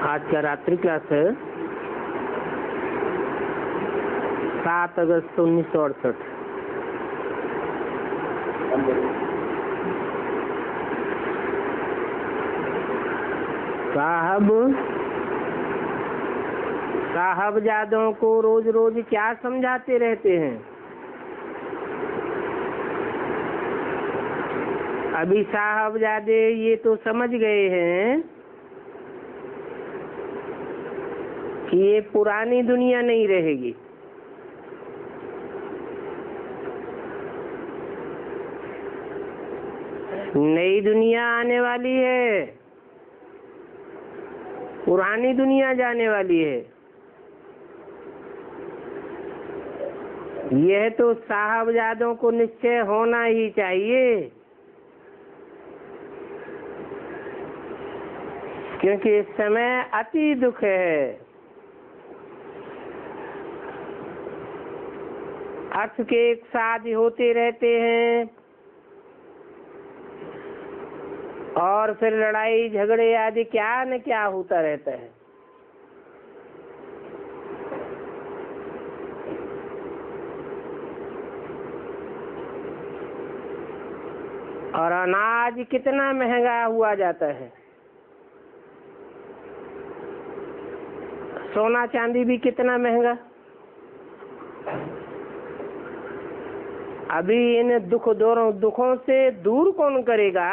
आज का रात्रि क्लास है 7 अगस्त 1968। साहबजादों को रोज रोज क्या समझाते रहते हैं? अभी साहबजादे ये तो समझ गए हैं कि ये पुरानी दुनिया नहीं रहेगी, नई दुनिया आने वाली है, पुरानी दुनिया जाने वाली है। यह तो साहबजादों को निश्चय होना ही चाहिए, क्योंकि इस समय अति दुख है। अर्थ के एक साथ होते रहते हैं और फिर लड़ाई झगड़े आदि क्या न क्या होता रहता है। और अनाज कितना महंगा हुआ जाता है, सोना चांदी भी कितना महंगा। अभी इन दुखों से दूर कौन करेगा?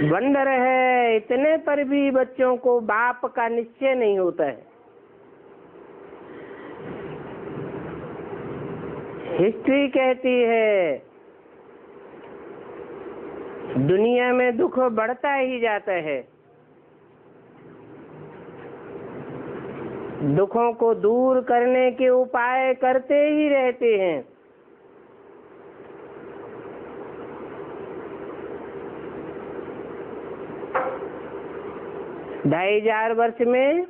वंडर है, इतने पर भी बच्चों को बाप का निश्चय नहीं होता है। हिस्ट्री कहती है दुनिया में दुख बढ़ता ही जाता है। दुखों को दूर करने के उपाय करते ही रहते हैं। ढाई हजार वर्ष में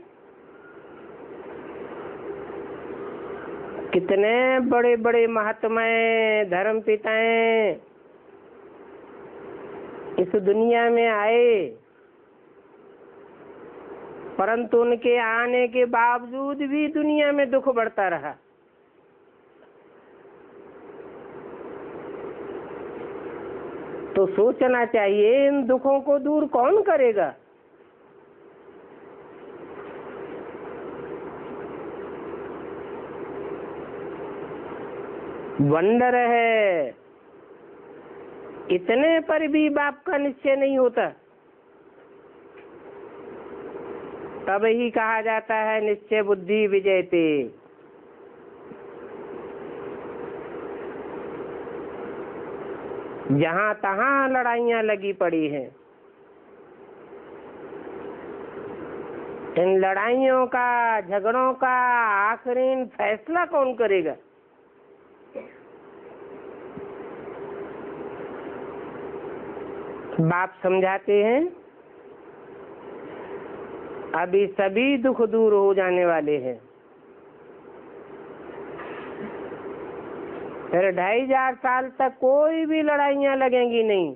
कितने बड़े बड़े महात्माएं, धर्म पिताएं इस दुनिया में आए, परंतु उनके आने के बावजूद भी दुनिया में दुख बढ़ता रहा। तो सोचना चाहिए इन दुखों को दूर कौन करेगा? वंडर है, इतने पर भी बाप का निश्चय नहीं होता। तब ही कहा जाता है निश्चय बुद्धि विजयते। जहां तहां लड़ाइयां लगी पड़ी हैं। इन लड़ाइयों का, झगड़ों का आखिरी फैसला कौन करेगा? बाप समझाते हैं अभी सभी दुख दूर हो जाने वाले हैं। फिर 2500 साल तक कोई भी लड़ाइयां लगेंगी नहीं।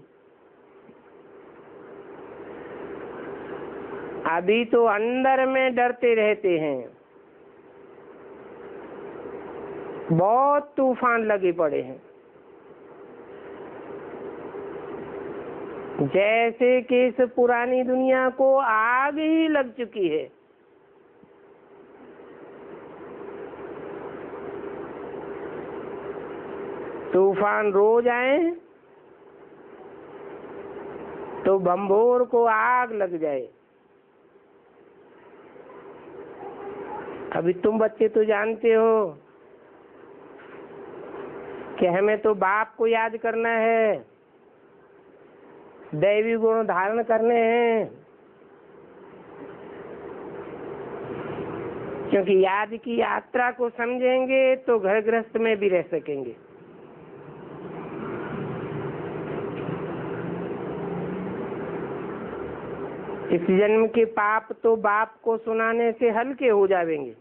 अभी तो अंदर में डरते रहते हैं। बहुत तूफान लगे पड़े हैं। जैसे कि इस पुरानी दुनिया को आग ही लग चुकी है। तूफान रोज आए तो बम्भोर को आग लग जाए। अभी तुम बच्चे तो जानते हो कि हमें तो बाप को याद करना है, दैवी गुण धारण करने हैं, क्योंकि याद की यात्रा को समझेंगे तो घर गृहस्थ में भी रह सकेंगे। इस जन्म के पाप तो बाप को सुनाने से हल्के हो जाएंगे।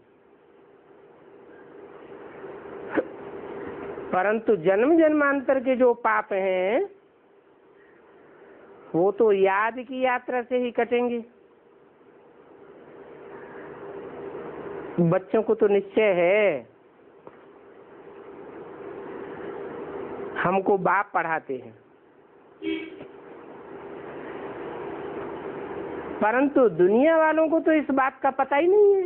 परंतु जन्म जन्मांतर के जो पाप हैं वो तो याद की यात्रा से ही कटेंगे। बच्चों को तो निश्चय है, हमको बाप पढ़ाते हैं, परंतु दुनिया वालों को तो इस बात का पता ही नहीं है।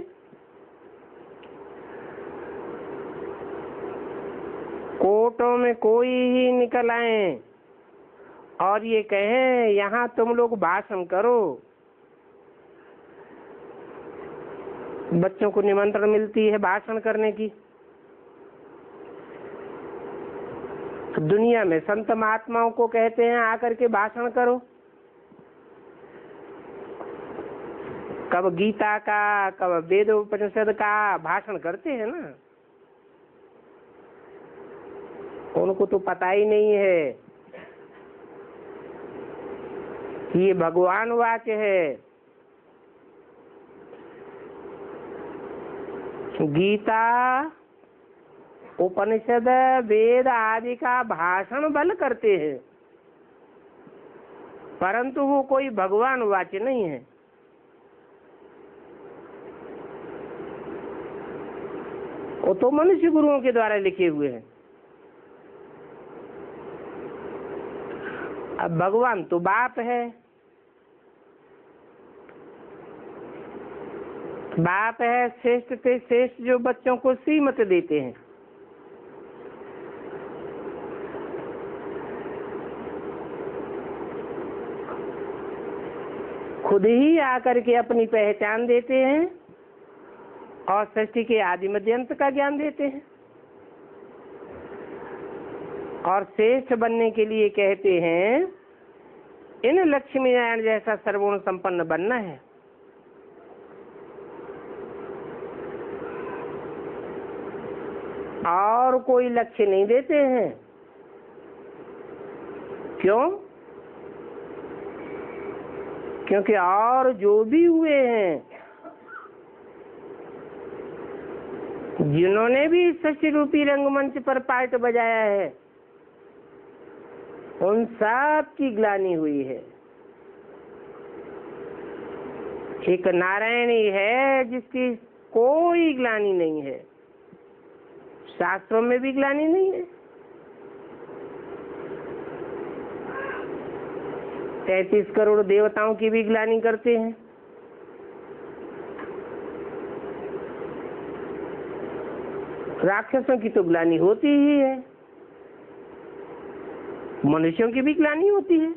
कोर्टों में कोई ही निकल आए और ये कहें यहाँ तुम लोग भाषण करो, बच्चों को निमंत्रण मिलती है भाषण करने की। दुनिया में संत महात्माओं को कहते हैं आकर के भाषण करो, कब गीता का कब वेदोपनिषद का भाषण करते हैं ना, उनको तो पता ही नहीं है ये भगवान वाक्य है। गीता उपनिषद वेद आदि का भाषण बल करते हैं, परंतु वो कोई भगवान वाक्य नहीं है। वो तो मनुष्य गुरुओं के द्वारा लिखे हुए हैं। अब भगवान तो बाप है, बाप है श्रेष्ठ से श्रेष्ठ जो बच्चों को श्रीमत देते हैं। खुद ही आकर के अपनी पहचान देते हैं और सृष्टि के आदि मध्य अंत का ज्ञान देते हैं और श्रेष्ठ बनने के लिए कहते हैं इन लक्ष्मी नारायण जैसा सर्वगुण संपन्न बनना है। और कोई लक्ष्य नहीं देते हैं। क्यों? क्योंकि और जो भी हुए हैं, जिन्होंने भी सृष्टि रूपी रंगमंच पर पार्ट बजाया है, उन सब की ग्लानि हुई है। एक नारायण ही है जिसकी कोई ग्लानि नहीं है। शास्त्रों में भी ग्लानि नहीं है। 33 करोड़ देवताओं की भी ग्लानि करते हैं। राक्षसों की तो ग्लानि होती ही है, मनुष्यों की भी ग्लानि होती है,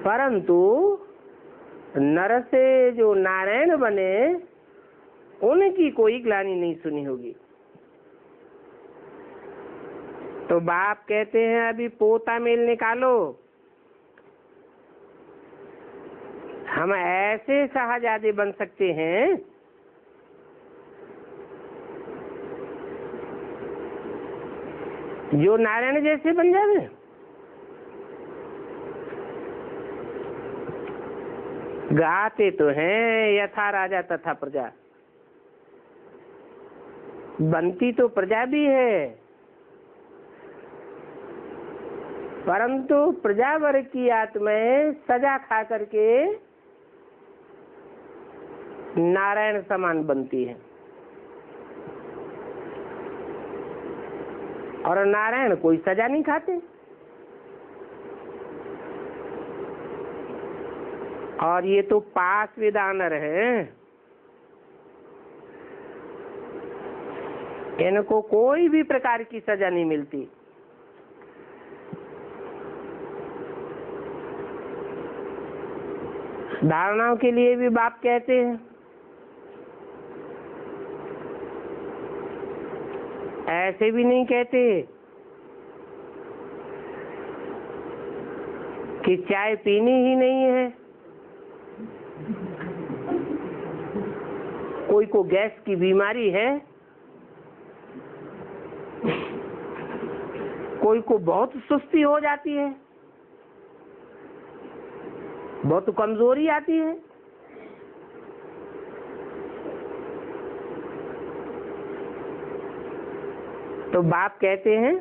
परंतु नर से जो नारायण बने उनकी कोई ग्लानि नहीं सुनी होगी। तो बाप कहते हैं अभी पोता मेल निकालो, हम ऐसे शाहजादे बन सकते हैं जो नारायण जैसे बन जावे। गाते तो हैं यथा राजा तथा प्रजा, बनती तो प्रजा भी है, परंतु प्रजा वर्ग की आत्माएं सजा खा करके नारायण समान बनती है और नारायण कोई सजा नहीं खाते। और ये तो पास विदानर हैं, इनको कोई भी प्रकार की सजा नहीं मिलती। धारणाओं के लिए भी बाप कहते हैं ऐसे भी नहीं कहते कि चाय पीनी ही नहीं है। कोई को गैस की बीमारी है, कोई को बहुत सुस्ती हो जाती है, बहुत कमजोरी आती है, तो बाप कहते हैं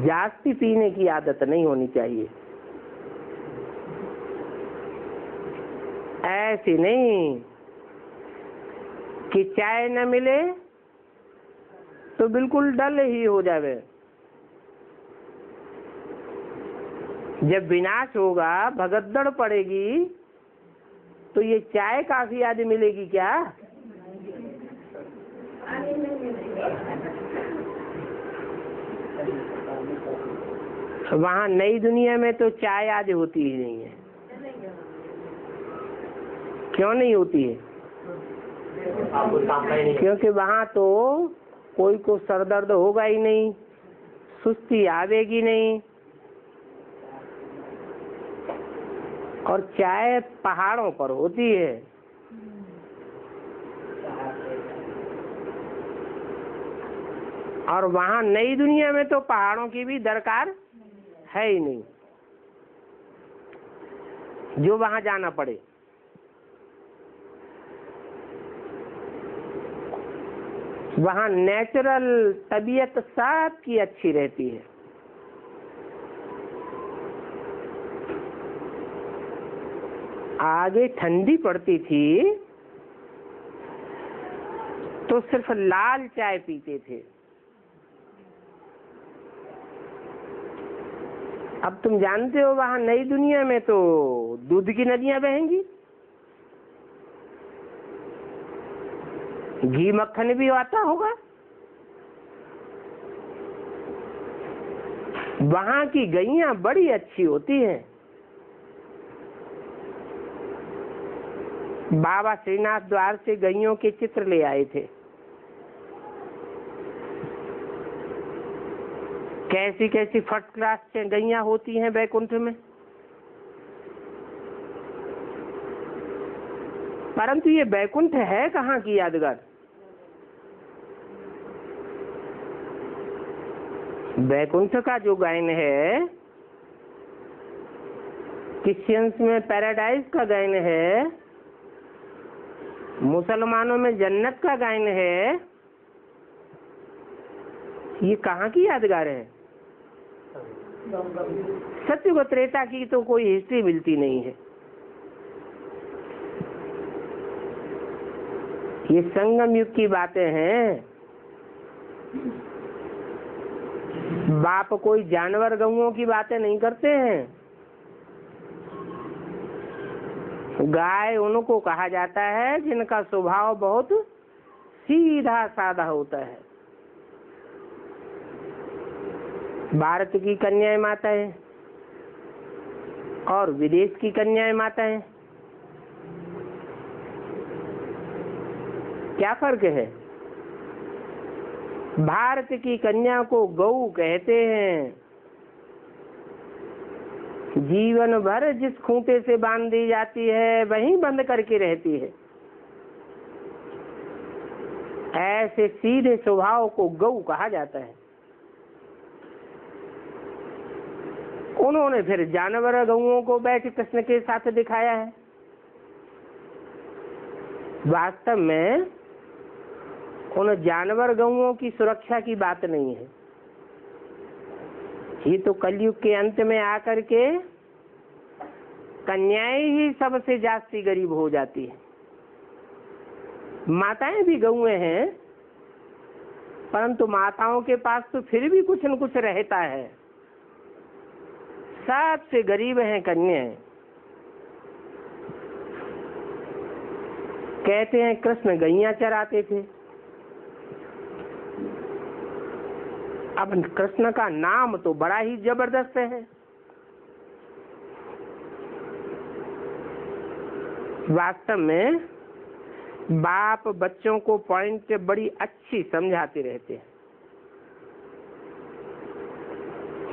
जास्ती पीने की आदत नहीं होनी चाहिए। ऐसी नहीं कि चाय न मिले तो बिल्कुल डल ही हो जावे। जब विनाश होगा, भगदड़ पड़ेगी, तो ये चाय काफी आदि मिलेगी क्या? वहाँ नई दुनिया में तो चाय आदि होती ही नहीं है। क्यों नहीं होती है? क्योंकि वहाँ तो कोई को सरदर्द होगा ही नहीं, सुस्ती आवेगी नहीं। और चाय पहाड़ों पर होती है। और वहाँ नई दुनिया में तो पहाड़ों की भी दरकार है ही नहीं, जो वहाँ जाना पड़े। वहाँ नेचुरल तबीयत सबकी अच्छी रहती है। आगे ठंडी पड़ती थी तो सिर्फ लाल चाय पीते थे। अब तुम जानते हो वहाँ नई दुनिया में तो दूध की नदियां बहेंगी, घी मक्खन भी आता होगा। वहाँ की गैया बड़ी अच्छी होती हैं। बाबा श्रीनाथ द्वार से गैयों के चित्र ले आए थे। कैसी कैसी फर्स्ट क्लास से गैया होती हैं बैकुंठ में। परंतु ये बैकुंठ है कहाँ की यादगार? बैकुंठ का जो गायन है, क्रिश्चियंस में पैराडाइज का गायन है, मुसलमानों में जन्नत का गायन है, ये कहाँ की यादगार है? सत्युग त्रेता की तो कोई हिस्ट्री मिलती नहीं है। ये संगम युग की बातें हैं। बाप कोई जानवर गऊओं की बातें नहीं करते हैं। गाय उनको कहा जाता है जिनका स्वभाव बहुत सीधा साधा होता है। भारत की कन्याएं माताएं और विदेश की कन्याएं माताएं, क्या फर्क है? भारत की कन्या को गऊ कहते हैं। जीवन भर जिस खूंटे से बांध दी जाती है वहीं बंद करके रहती है। ऐसे सीधे स्वभाव को गऊ कहा जाता है। उन्होंने फिर जानवर गऊओं को बैठ कृष्ण के साथ दिखाया है। वास्तव में उन जानवर गऊओं की सुरक्षा की बात नहीं है। ये तो कलयुग के अंत में आकर के कन्याएं ही सबसे जास्ती गरीब हो जाती है। माताएं भी गऊएं हैं, परंतु माताओं के पास तो फिर भी कुछ न कुछ रहता है। सबसे गरीब हैं कन्याएं। कहते हैं कृष्ण गैया चराते थे। अब कृष्ण का नाम तो बड़ा ही जबरदस्त है। वास्तव में बाप बच्चों को पॉइंट बड़ी अच्छी समझाते रहते हैं।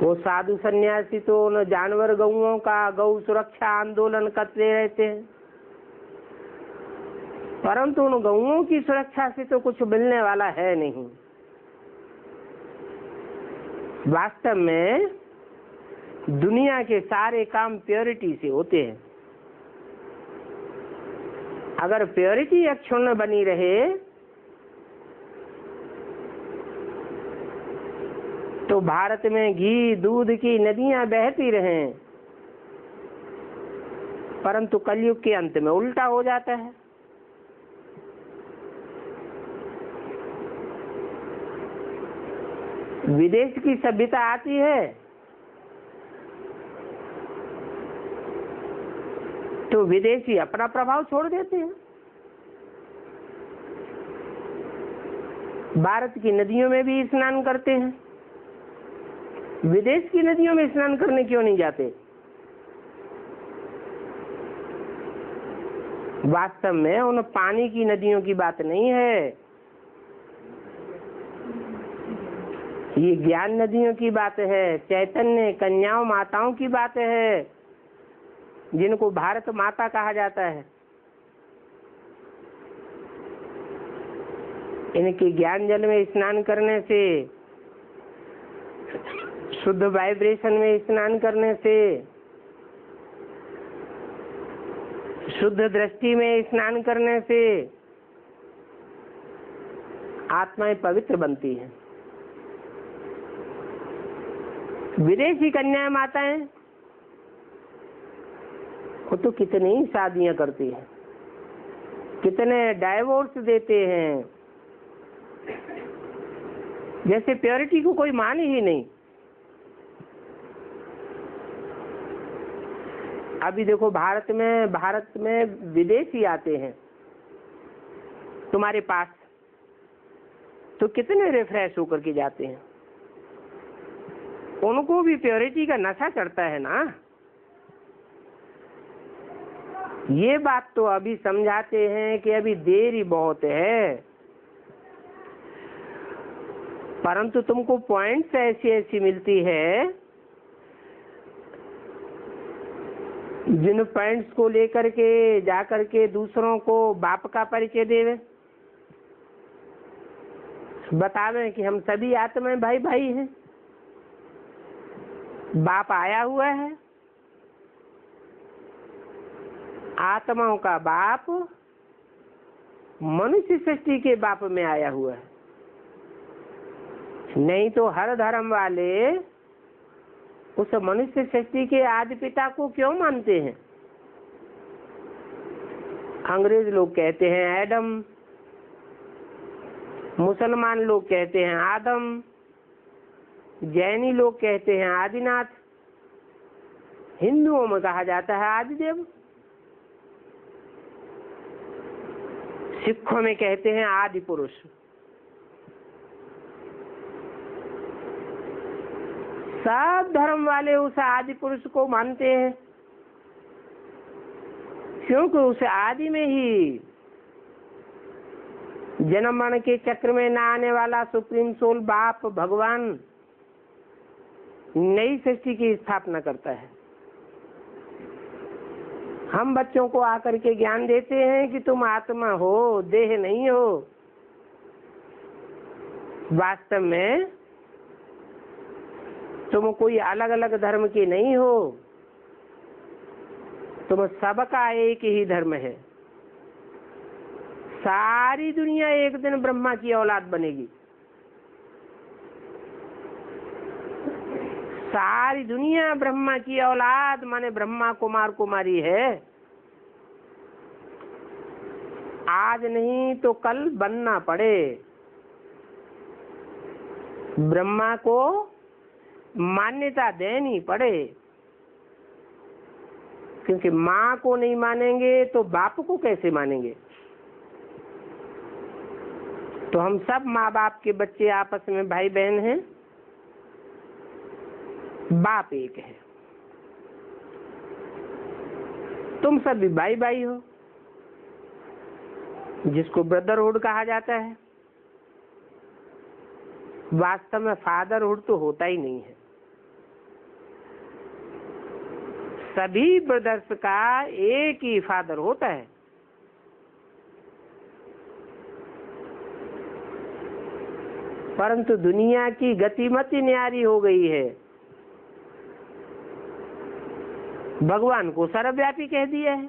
वो साधु सन्यासी तो उन जानवर गऊओं का गौ सुरक्षा आंदोलन करते रहते हैं, परंतु उन गऊओं की सुरक्षा से तो कुछ मिलने वाला है नहीं। वास्तव में दुनिया के सारे काम प्योरिटी से होते हैं। अगर प्योरिटी अक्षुण्ण बनी रहे तो भारत में घी दूध की नदियां बहती रहें, परंतु कलयुग के अंत में उल्टा हो जाता है। विदेश की सभ्यता आती है तो विदेशी अपना प्रभाव छोड़ देते हैं। भारत की नदियों में भी स्नान करते हैं, विदेश की नदियों में स्नान करने क्यों नहीं जाते? वास्तव में उन पानी की नदियों की बात नहीं है, ये ज्ञान नदियों की बात है, चैतन्य कन्याओं माताओं की बात है, जिनको भारत माता कहा जाता है। इनके ज्ञान जल में स्नान करने से, शुद्ध वाइब्रेशन में स्नान करने से, शुद्ध दृष्टि में स्नान करने से आत्माएं पवित्र बनती हैं। विदेशी कन्या माताएं वो तो कितनी ही शादियां करती हैं, कितने डाइवोर्स देते हैं, जैसे प्योरिटी को कोई मान ही नहीं। अभी देखो भारत में विदेशी आते हैं तुम्हारे पास, तो कितने रिफ्रेश होकर के जाते हैं। उनको भी प्योरिटी का नशा चढ़ता है ना। ये बात तो अभी समझाते हैं कि अभी देरी बहुत है, परंतु तुमको पॉइंट्स ऐसी मिलती है जिन पॉइंट्स को लेकर के जाकर के दूसरों को बाप का परिचय देवे, बतावे कि हम सभी आत्माएं भाई भाई हैं, बाप आया हुआ है, आत्माओं का बाप मनुष्य सृष्टि के बाप में आया हुआ है। नहीं तो हर धर्म वाले उस मनुष्य सृष्टि के आदि पिता को क्यों मानते हैं? अंग्रेज लोग कहते हैं एडम, मुसलमान लोग कहते हैं आदम, जैनी लोग कहते हैं आदिनाथ, हिंदुओं में कहा जाता है आदिदेव, सिखों में कहते हैं आदि पुरुष। सब धर्म वाले उस आदि पुरुष को मानते हैं, क्योंकि उस आदि में ही जन्म मरण के चक्र में न आने वाला सुप्रीम सोल बाप भगवान नई सृष्टि की स्थापना करता है। हम बच्चों को आकर के ज्ञान देते हैं कि तुम आत्मा हो, देह नहीं हो। वास्तव में तुम कोई अलग अलग धर्म के नहीं हो, तुम सबका एक ही धर्म है। सारी दुनिया एक दिन ब्रह्मा की औलाद बनेगी, सारी दुनिया ब्रह्मा की औलाद माने ब्रह्मा कुमार कुमारी है। आज नहीं तो कल बनना पड़े। ब्रह्मा को मान्यता देनी पड़े, क्योंकि माँ को नहीं मानेंगे तो बाप को कैसे मानेंगे। तो हम सब माँ बाप के बच्चे आपस में भाई बहन हैं, बाप एक है, तुम सब भी भाई भाई हो, जिसको ब्रदरहुड कहा जाता है। वास्तव में फादरहुड तो होता ही नहीं है। सभी ब्रदर्स का एक ही फादर होता है। परंतु दुनिया की गतिमति न्यारी हो गई है, भगवान को सर्वव्यापी कह दिया है।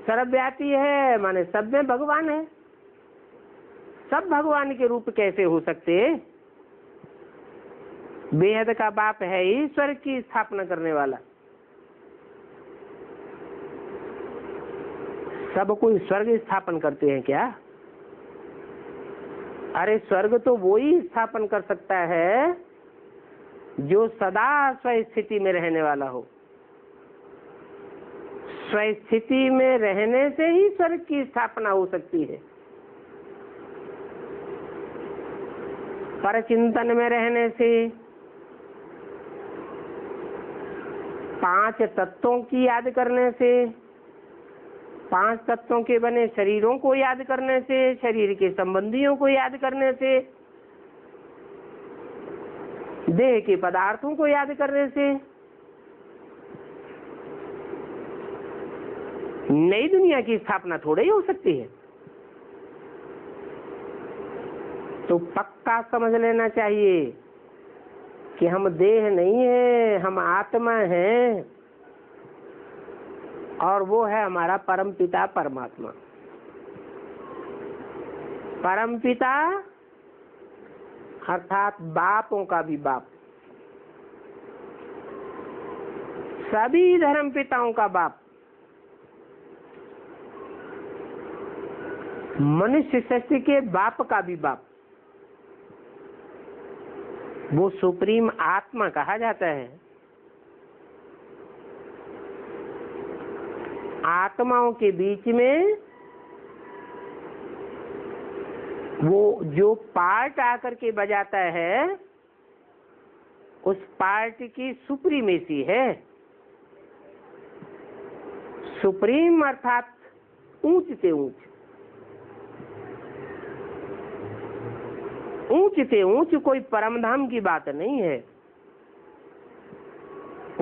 सर्वव्यापी है माने सब में भगवान है। सब भगवान के रूप कैसे हो सकते हैं? बेहद का बाप है ही स्वर्ग की स्थापना करने वाला। सब कोई स्वर्ग स्थापन करते हैं क्या? अरे स्वर्ग तो वो ही स्थापन कर सकता है जो सदा स्वस्थिति में रहने वाला हो। स्वस्थिति में रहने से ही स्वर्ग की स्थापना हो सकती है। परचिंतन में रहने से, 5 तत्वों की याद करने से, 5 तत्वों के बने शरीरों को याद करने से, शरीर के संबंधियों को याद करने से, देह के पदार्थों को याद करने से नई दुनिया की स्थापना थोड़ी ही हो सकती है। तो पक्का समझ लेना चाहिए कि हम देह नहीं है, हम आत्मा हैं, और वो है हमारा परम पिता परमात्मा। परम पिता अर्थात बापों का भी बाप, सभी धर्म पिताओं का बाप, मनुष्य सृष्टि के बाप का भी बाप, वो सुप्रीम आत्मा कहा जाता है। आत्माओं के बीच में वो जो पार्ट आकर के बजाता है, उस पार्ट की सुप्रीमेसी है। सुप्रीम अर्थात ऊंच से ऊंच, ऊंच से ऊंच कोई परमधाम की बात नहीं है।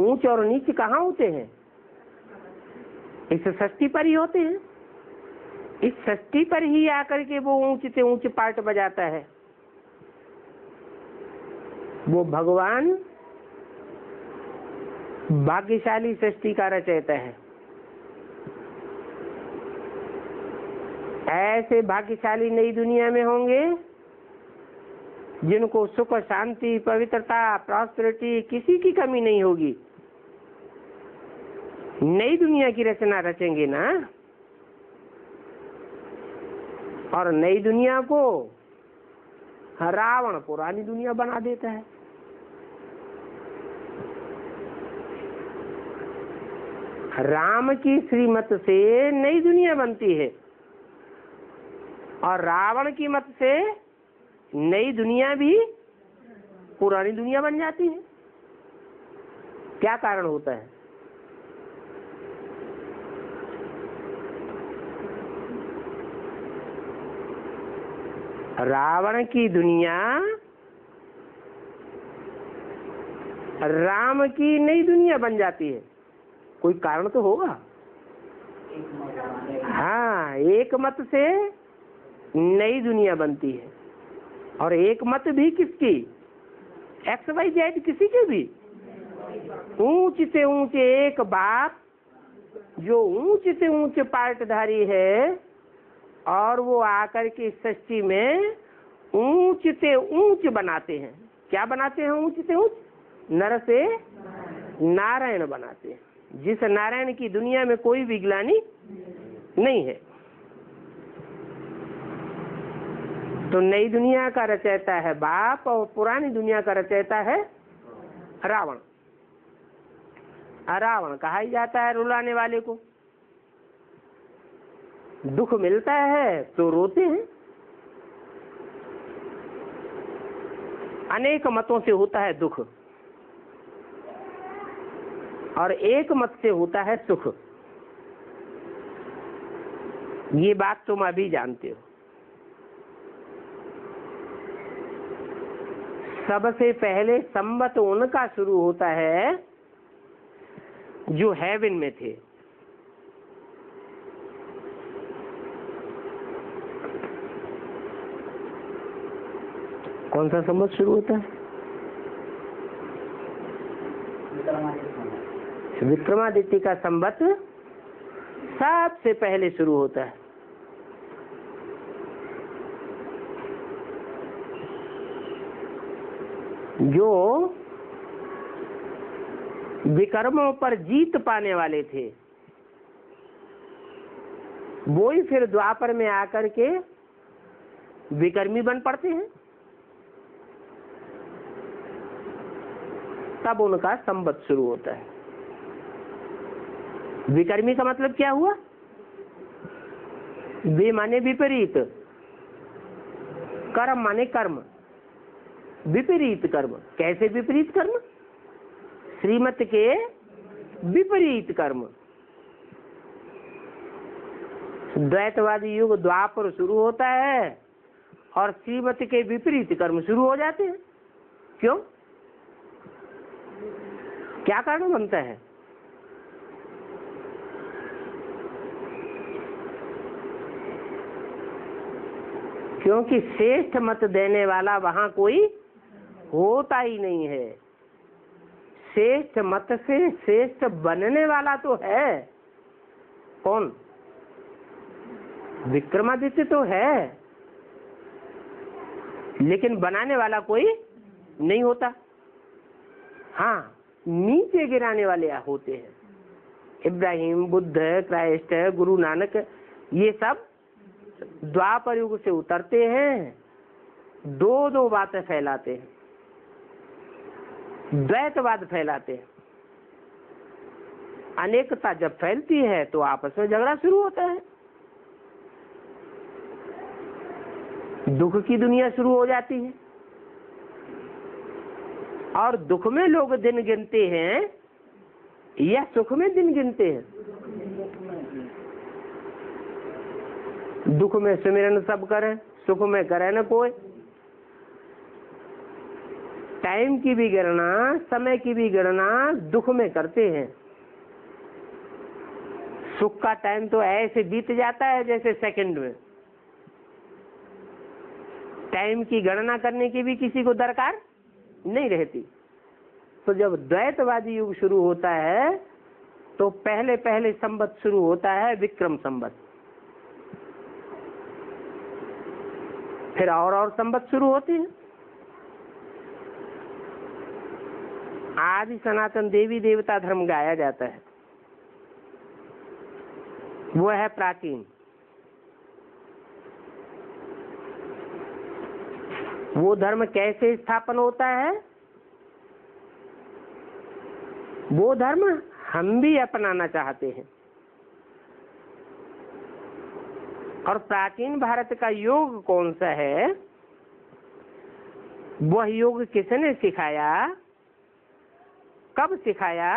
ऊंच और नीच कहाँ होते हैं? इस सृष्टि पर ही होते हैं। इस सृष्टि पर ही आकर के वो ऊंच से ऊंच पार्ट बजाता है। वो भगवान भाग्यशाली सृष्टि का रचयिता है। ऐसे भाग्यशाली नई दुनिया में होंगे जिनको सुख, शांति, पवित्रता, प्रॉस्पेरिटी किसी की कमी नहीं होगी। नई दुनिया की रचना रचेंगे ना, और नई दुनिया को रावण पुरानी दुनिया बना देता है। राम की श्रीमत से नई दुनिया बनती है और रावण की मत से नई दुनिया भी पुरानी दुनिया बन जाती है। क्या कारण होता है? रावण की दुनिया राम की नई दुनिया बन जाती है। कोई कारण तो होगा। हाँ, एक मत से नई दुनिया बनती है, और एक मत भी किसकी? एक्स वाई जेड किसी के भी। ऊंच से ऊंच एक बाप जो ऊंच से ऊंच पार्टधारी है, और वो आकर के सृष्टि में ऊंच से ऊंच बनाते हैं। क्या बनाते हैं? ऊंच से ऊंच नर से नारायण बनाते हैं, जिस नारायण की दुनिया में कोई विग्लानी नहीं है। तो नई दुनिया का रचयिता है बाप, और पुरानी दुनिया का रचयिता है रावण। रावण कहा ही जाता है रुलाने वाले को। दुख मिलता है तो रोते हैं। अनेक मतों से होता है दुख, और एक मत से होता है सुख। ये बात तुम अभी जानते हो। सबसे पहले संबत उनका शुरू होता है जो हेवन में थे। कौन सा संबत शुरू होता है? विक्रमादित्य का संबत सबसे पहले शुरू होता है। जो विकर्मों पर जीत पाने वाले थे, वो ही फिर द्वापर में आकर के विकर्मी बन पड़ते हैं। तब उनका संबत शुरू होता है। विकर्मी का मतलब क्या हुआ? वे माने विपरीत, कर्म माने कर्म, विपरीत कर्म। कैसे विपरीत कर्म? श्रीमत के विपरीत कर्म। द्वैतवादी युग द्वापर शुरू होता है और श्रीमत के विपरीत कर्म शुरू हो जाते हैं। क्यों? क्या कारण बनता है? क्योंकि श्रेष्ठ मत देने वाला वहां कोई होता ही नहीं है। श्रेष्ठ मत से श्रेष्ठ बनने वाला तो है कौन? विक्रमादित्य तो है, लेकिन बनाने वाला कोई नहीं होता। हाँ, नीचे गिराने वाले होते हैं। इब्राहिम, बुद्ध, क्राइस्ट, गुरु नानक, ये सब द्वापर युग से उतरते हैं, दो बातें फैलाते हैं, द्वैतवाद फैलाते हैं। अनेकता जब फैलती है तो आपस में झगड़ा शुरू होता है, दुख की दुनिया शुरू हो जाती है। और दुख में लोग दिन गिनते हैं या सुख में दिन गिनते हैं? दुख में सुमिरन सब करें, सुख में करे न कोई। टाइम की भी गणना, समय की भी गणना दुख में करते हैं। सुख का टाइम तो ऐसे बीत जाता है जैसे सेकंड में। टाइम की गणना करने की भी किसी को दरकार नहीं रहती। तो जब द्वैतवादी युग शुरू होता है तो पहले पहले संबत शुरू होता है विक्रम संबत, फिर और संबत शुरू होते हैं। आदि सनातन देवी देवता धर्म गाया जाता है, वो है प्राचीन। वो धर्म कैसे स्थापन होता है? वो धर्म हम भी अपनाना चाहते हैं। और प्राचीन भारत का योग कौन सा है? वह योग किसने सिखाया, कब सिखाया,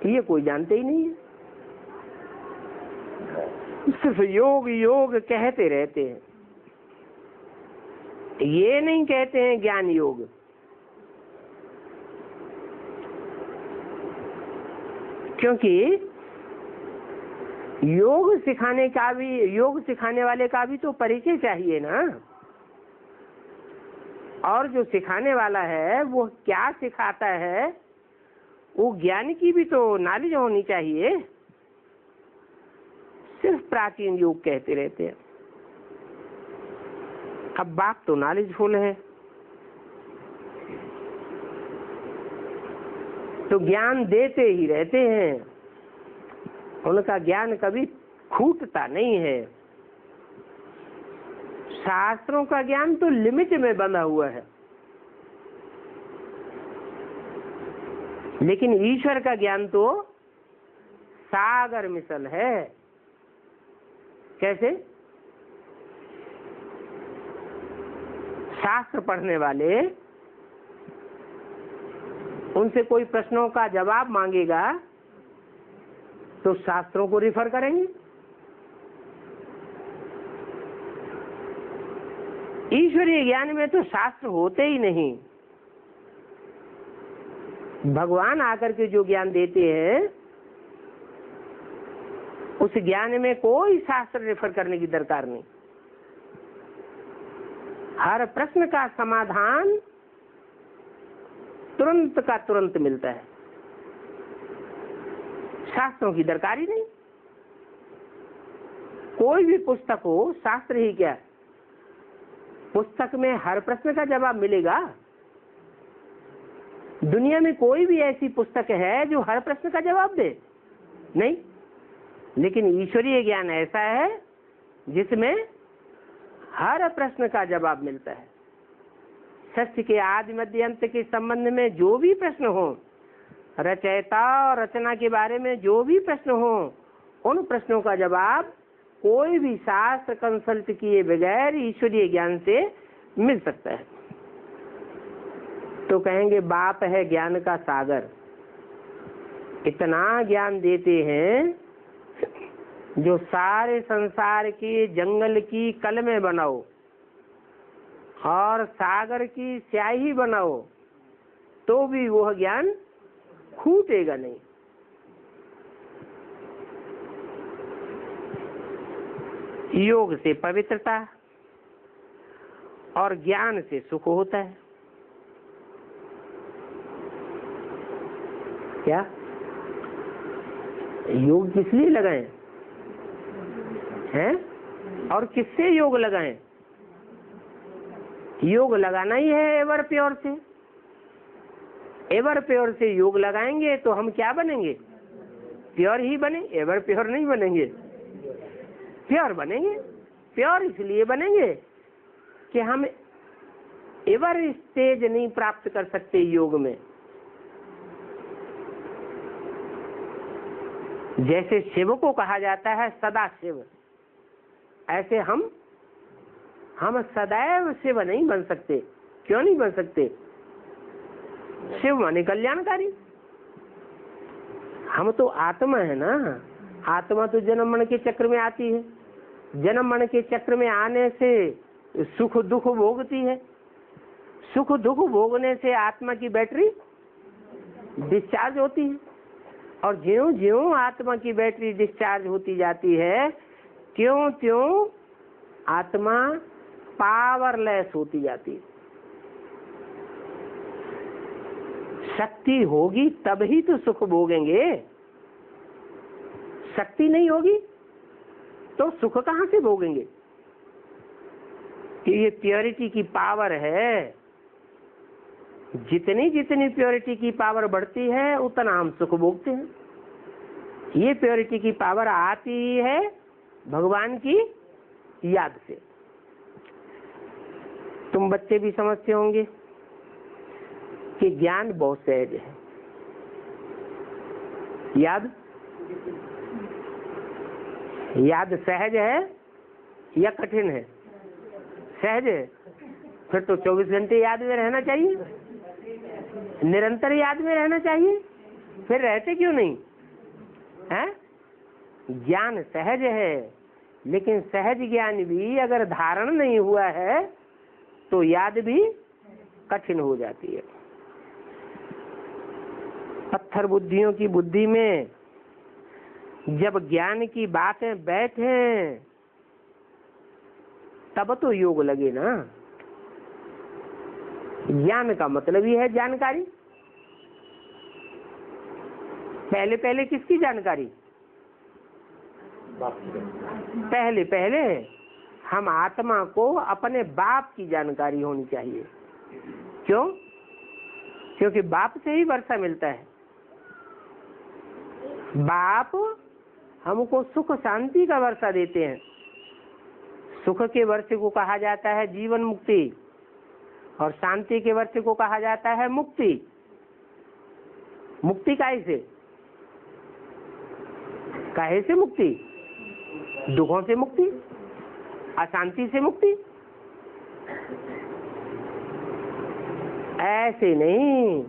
ये कोई जानते ही नहीं है। सिर्फ योग योग कहते रहते हैं, ये नहीं कहते हैं ज्ञान योग। क्योंकि योग सिखाने का भी, योग सिखाने वाले का भी तो परिचय चाहिए ना। और जो सिखाने वाला है वो क्या सिखाता है, वो ज्ञान की भी तो नॉलेज होनी चाहिए। सिर्फ प्राचीन योग कहते रहते हैं। अब बात तो नॉलेजफुल है, तो ज्ञान देते ही रहते हैं, उनका ज्ञान कभी खूटता नहीं है। शास्त्रों का ज्ञान तो लिमिट में बंधा हुआ है, लेकिन ईश्वर का ज्ञान तो सागर मिसल है। कैसे? शास्त्र पढ़ने वाले, उनसे कोई प्रश्नों का जवाब मांगेगा तो शास्त्रों को रिफर करेंगे। ईश्वरीय ज्ञान में तो शास्त्र होते ही नहीं। भगवान आकर के जो ज्ञान देते हैं उस ज्ञान में कोई शास्त्र रेफर करने की दरकार नहीं। हर प्रश्न का समाधान तुरंत का तुरंत मिलता है, शास्त्रों की दरकार ही नहीं। कोई भी पुस्तक हो, शास्त्र ही क्या, पुस्तक में हर प्रश्न का जवाब मिलेगा। दुनिया में कोई भी ऐसी पुस्तक है जो हर प्रश्न का जवाब दे? नहीं। लेकिन ईश्वरीय ज्ञान ऐसा है जिसमें हर प्रश्न का जवाब मिलता है। सृष्टि के आदि मध्य अंत के संबंध में जो भी प्रश्न हो, रचयिता और रचना के बारे में जो भी प्रश्न हो, उन प्रश्नों का जवाब कोई भी शास्त्र कंसल्ट किए बगैर ईश्वरीय ज्ञान से मिल सकता है। तो कहेंगे बाप है ज्ञान का सागर, इतना ज्ञान देते हैं जो सारे संसार के जंगल की कलमें बनाओ और सागर की स्याही बनाओ तो भी वह ज्ञान खूटेगा नहीं। योग से पवित्रता और ज्ञान से सुख होता है। क्या योग किस लिए लगाएं हैं? और किससे योग लगाएं? योग लगाना ही है एवर प्योर से। एवर प्योर से योग लगाएंगे तो हम क्या बनेंगे? प्योर ही बने, एवर प्योर नहीं बनेंगे, प्योर बनेंगे। प्योर इसलिए बनेंगे कि हम एवर स्टेज नहीं प्राप्त कर सकते योग में। जैसे शिव को कहा जाता है सदा शिव, ऐसे हम सदैव शिव नहीं बन सकते। क्यों नहीं बन सकते? शिव माने कल्याणकारी। हम तो आत्मा है ना। आत्मा तो जन्म मरण के चक्र में आती है, जन्म मरण के चक्र में आने से सुख दुख भोगती है, सुख दुख भोगने से आत्मा की बैटरी डिस्चार्ज होती है, और ज्यों ज्यों आत्मा की बैटरी डिस्चार्ज होती जाती है त्यों त्यों आत्मा पावरलेस होती जाती है। शक्ति होगी तब ही तो सुख भोगेंगे, शक्ति नहीं होगी तो सुख कहां से भोगेंगे? कि ये प्योरिटी की पावर है, जितनी जितनी प्योरिटी की पावर बढ़ती है उतना हम सुख भोगते हैं। ये प्योरिटी की पावर आती ही है भगवान की याद से। तुम बच्चे भी समझते होंगे कि ज्ञान बहुत सहज है। याद सहज है या कठिन है? सहज है। फिर तो 24 घंटे याद में रहना चाहिए, निरंतर याद में रहना चाहिए। फिर रहते क्यों नहीं है? ज्ञान सहज है, लेकिन सहज ज्ञान भी अगर धारण नहीं हुआ है तो याद भी कठिन हो जाती है। पत्थर बुद्धियों की बुद्धि में जब ज्ञान की बातें बैठे तब तो योग लगे ना। ज्ञान का मतलब ही है जानकारी। पहले पहले किसकी जानकारी? पहले पहले हम आत्मा को अपने बाप की जानकारी होनी चाहिए। क्यों? क्योंकि बाप से ही वर्षा मिलता है। बाप हमको सुख शांति का वर्षा देते हैं। सुख के वर्ष को कहा जाता है जीवन मुक्ति, और शांति के वर्ष को कहा जाता है मुक्ति। मुक्ति काहे से मुक्ति? दुखों से मुक्ति, अशांति से मुक्ति। ऐसे नहीं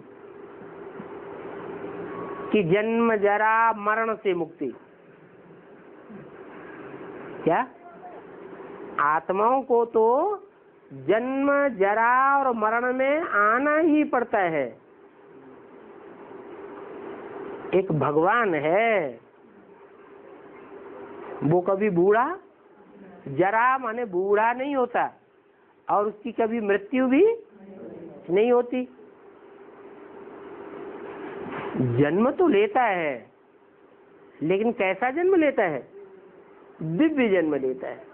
कि जन्म जरा मरण से मुक्ति। क्या? आत्माओं को तो जन्म जरा और मरण में आना ही पड़ता है। एक भगवान है, वो कभी बूढ़ा, जरा माने बूढ़ा नहीं होता, और उसकी कभी मृत्यु भी नहीं होती। जन्म तो लेता है, लेकिन कैसा जन्म लेता है? दिव्य जन्म लेता है।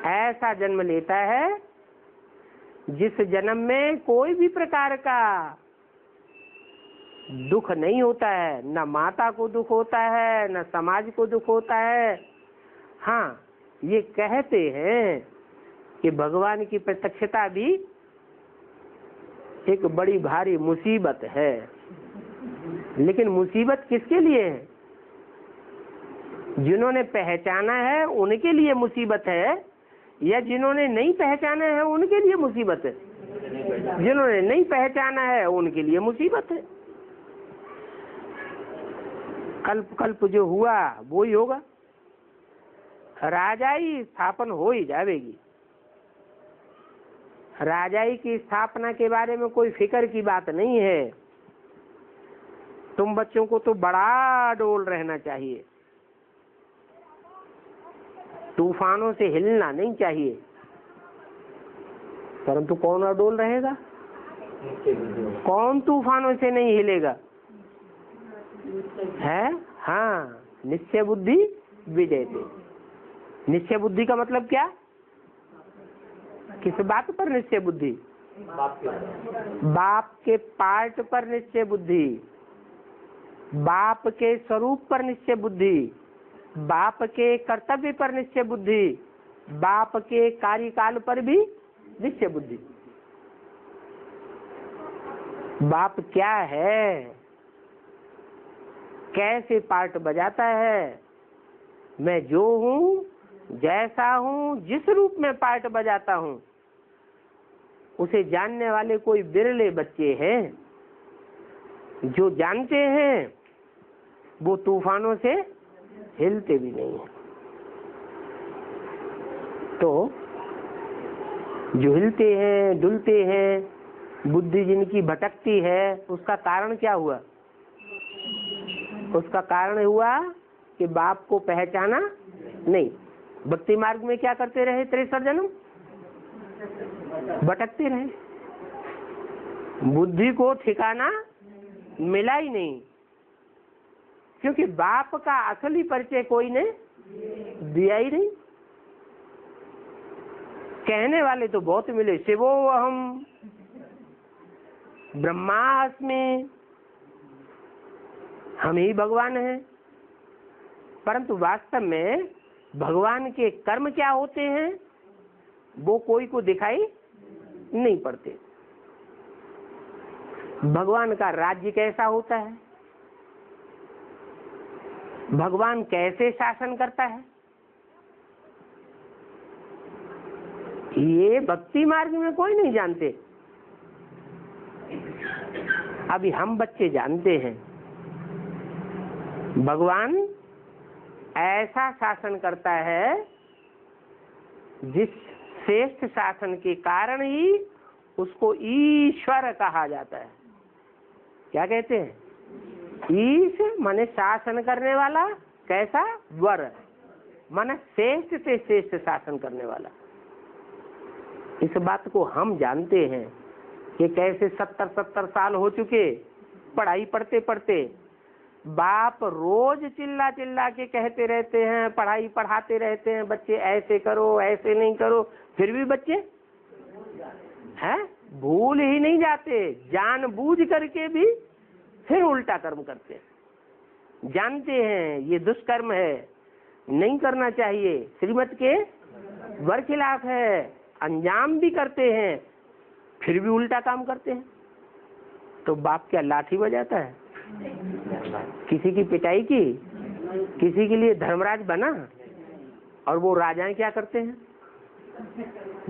ऐसा जन्म लेता है जिस जन्म में कोई भी प्रकार का दुख नहीं होता है, न माता को दुख होता है, न समाज को दुख होता है। हाँ, ये कहते हैं कि भगवान की प्रत्यक्षता भी एक बड़ी भारी मुसीबत है, लेकिन मुसीबत किसके लिए है? जिन्होंने पहचाना है उनके लिए मुसीबत है, या जिन्होंने नहीं पहचाना है उनके लिए मुसीबत है? जिन्होंने नहीं पहचाना है उनके लिए मुसीबत है। कल्प कल्प जो हुआ वो ही होगा, राजाई स्थापन हो ही जाएगी। राजाई की स्थापना के बारे में कोई फिक्र की बात नहीं है। तुम बच्चों को तो बड़ा डोल रहना चाहिए, तूफानों से हिलना नहीं चाहिए। परंतु कौन अडोल रहेगा? कौन तूफानों से नहीं हिलेगा? है? हाँ, निश्चय बुद्धि विजयते। निश्चय बुद्धि का मतलब क्या? किस बात पर निश्चय बुद्धि? बाप के पार्ट पर निश्चय बुद्धि, बाप के स्वरूप पर निश्चय बुद्धि, बाप के कर्तव्य पर निश्चय बुद्धि, बाप के कार्यकाल पर भी निश्चय बुद्धि। बाप क्या है, कैसे पार्ट बजाता है, मैं जो हूँ, जैसा हूँ, जिस रूप में पार्ट बजाता हूँ, उसे जानने वाले कोई बिरले बच्चे हैं। जो जानते हैं वो तूफानों से हिलते भी नहीं है। तो जो हिलते हैं, डुलते हैं, बुद्धि जिनकी भटकती है, उसका कारण क्या हुआ? उसका कारण हुआ कि बाप को पहचाना नहीं। भक्ति मार्ग में क्या करते रहे? 63 जन्म भटकते रहे, बुद्धि को ठिकाना मिला ही नहीं, क्योंकि बाप का असली परिचय कोई ने दिया ही नहीं। कहने वाले तो बहुत मिले, शिवो अहम ब्रह्मास्मि, हम ही भगवान हैं। परंतु वास्तव में भगवान के कर्म क्या होते हैं वो कोई को दिखाई नहीं पड़ते। भगवान का राज्य कैसा होता है, भगवान कैसे शासन करता है, ये भक्ति मार्ग में कोई नहीं जानते। अभी हम बच्चे जानते हैं भगवान ऐसा शासन करता है जिस श्रेष्ठ शासन के कारण ही उसको ईश्वर कहा जाता है। क्या कहते हैं? ईश माने शासन करने वाला, कैसा? वर माने श्रेष्ठ से श्रेष्ठ शासन करने वाला। इस बात को हम जानते हैं कि कैसे 70 साल हो चुके पढ़ाई पढ़ते पढ़ते। बाप रोज चिल्ला चिल्ला के कहते रहते हैं, पढ़ाई पढ़ाते रहते हैं, बच्चे ऐसे करो, ऐसे नहीं करो, फिर भी बच्चे हैं भूल ही नहीं जाते। जानबूझ करके भी फिर उल्टा कर्म करते हैं। जानते हैं ये दुष्कर्म है, नहीं करना चाहिए, श्रीमत के बरखिलाफ है, अंजाम भी करते हैं, फिर भी उल्टा काम करते हैं। तो बाप क्या लाठी बजाता है? किसी की पिटाई की, किसी के लिए धर्मराज बना। और वो राजाएं क्या करते हैं?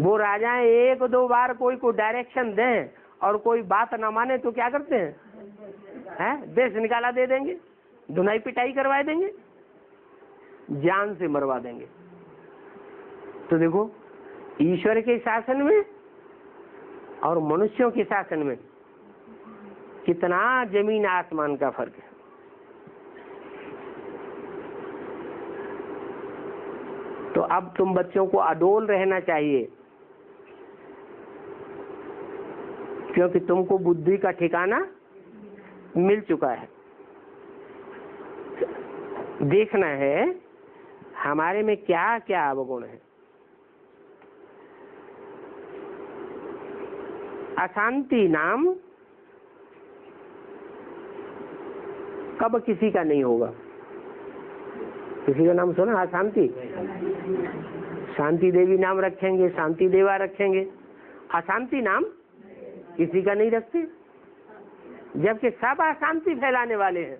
वो राजाएं 1-2 बार कोई को डायरेक्शन दें और कोई बात ना माने तो क्या करते हैं? देश निकाला दे देंगे, धुनाई पिटाई करवा देंगे, जान से मरवा देंगे। तो देखो ईश्वर के शासन में और मनुष्यों के शासन में कितना जमीन आसमान का फर्क है। तो अब तुम बच्चों को अडोल रहना चाहिए, क्योंकि तुमको बुद्धि का ठिकाना मिल चुका है। देखना है हमारे में क्या क्या अवगुण है। अशांति नाम कब किसी का नहीं होगा? किसी का नाम सुना? अशांति, शांति देवी नाम रखेंगे, शांति देवा रखेंगे, अशांति नाम किसी का नहीं रखते, जबकि सब अशांति फैलाने वाले हैं,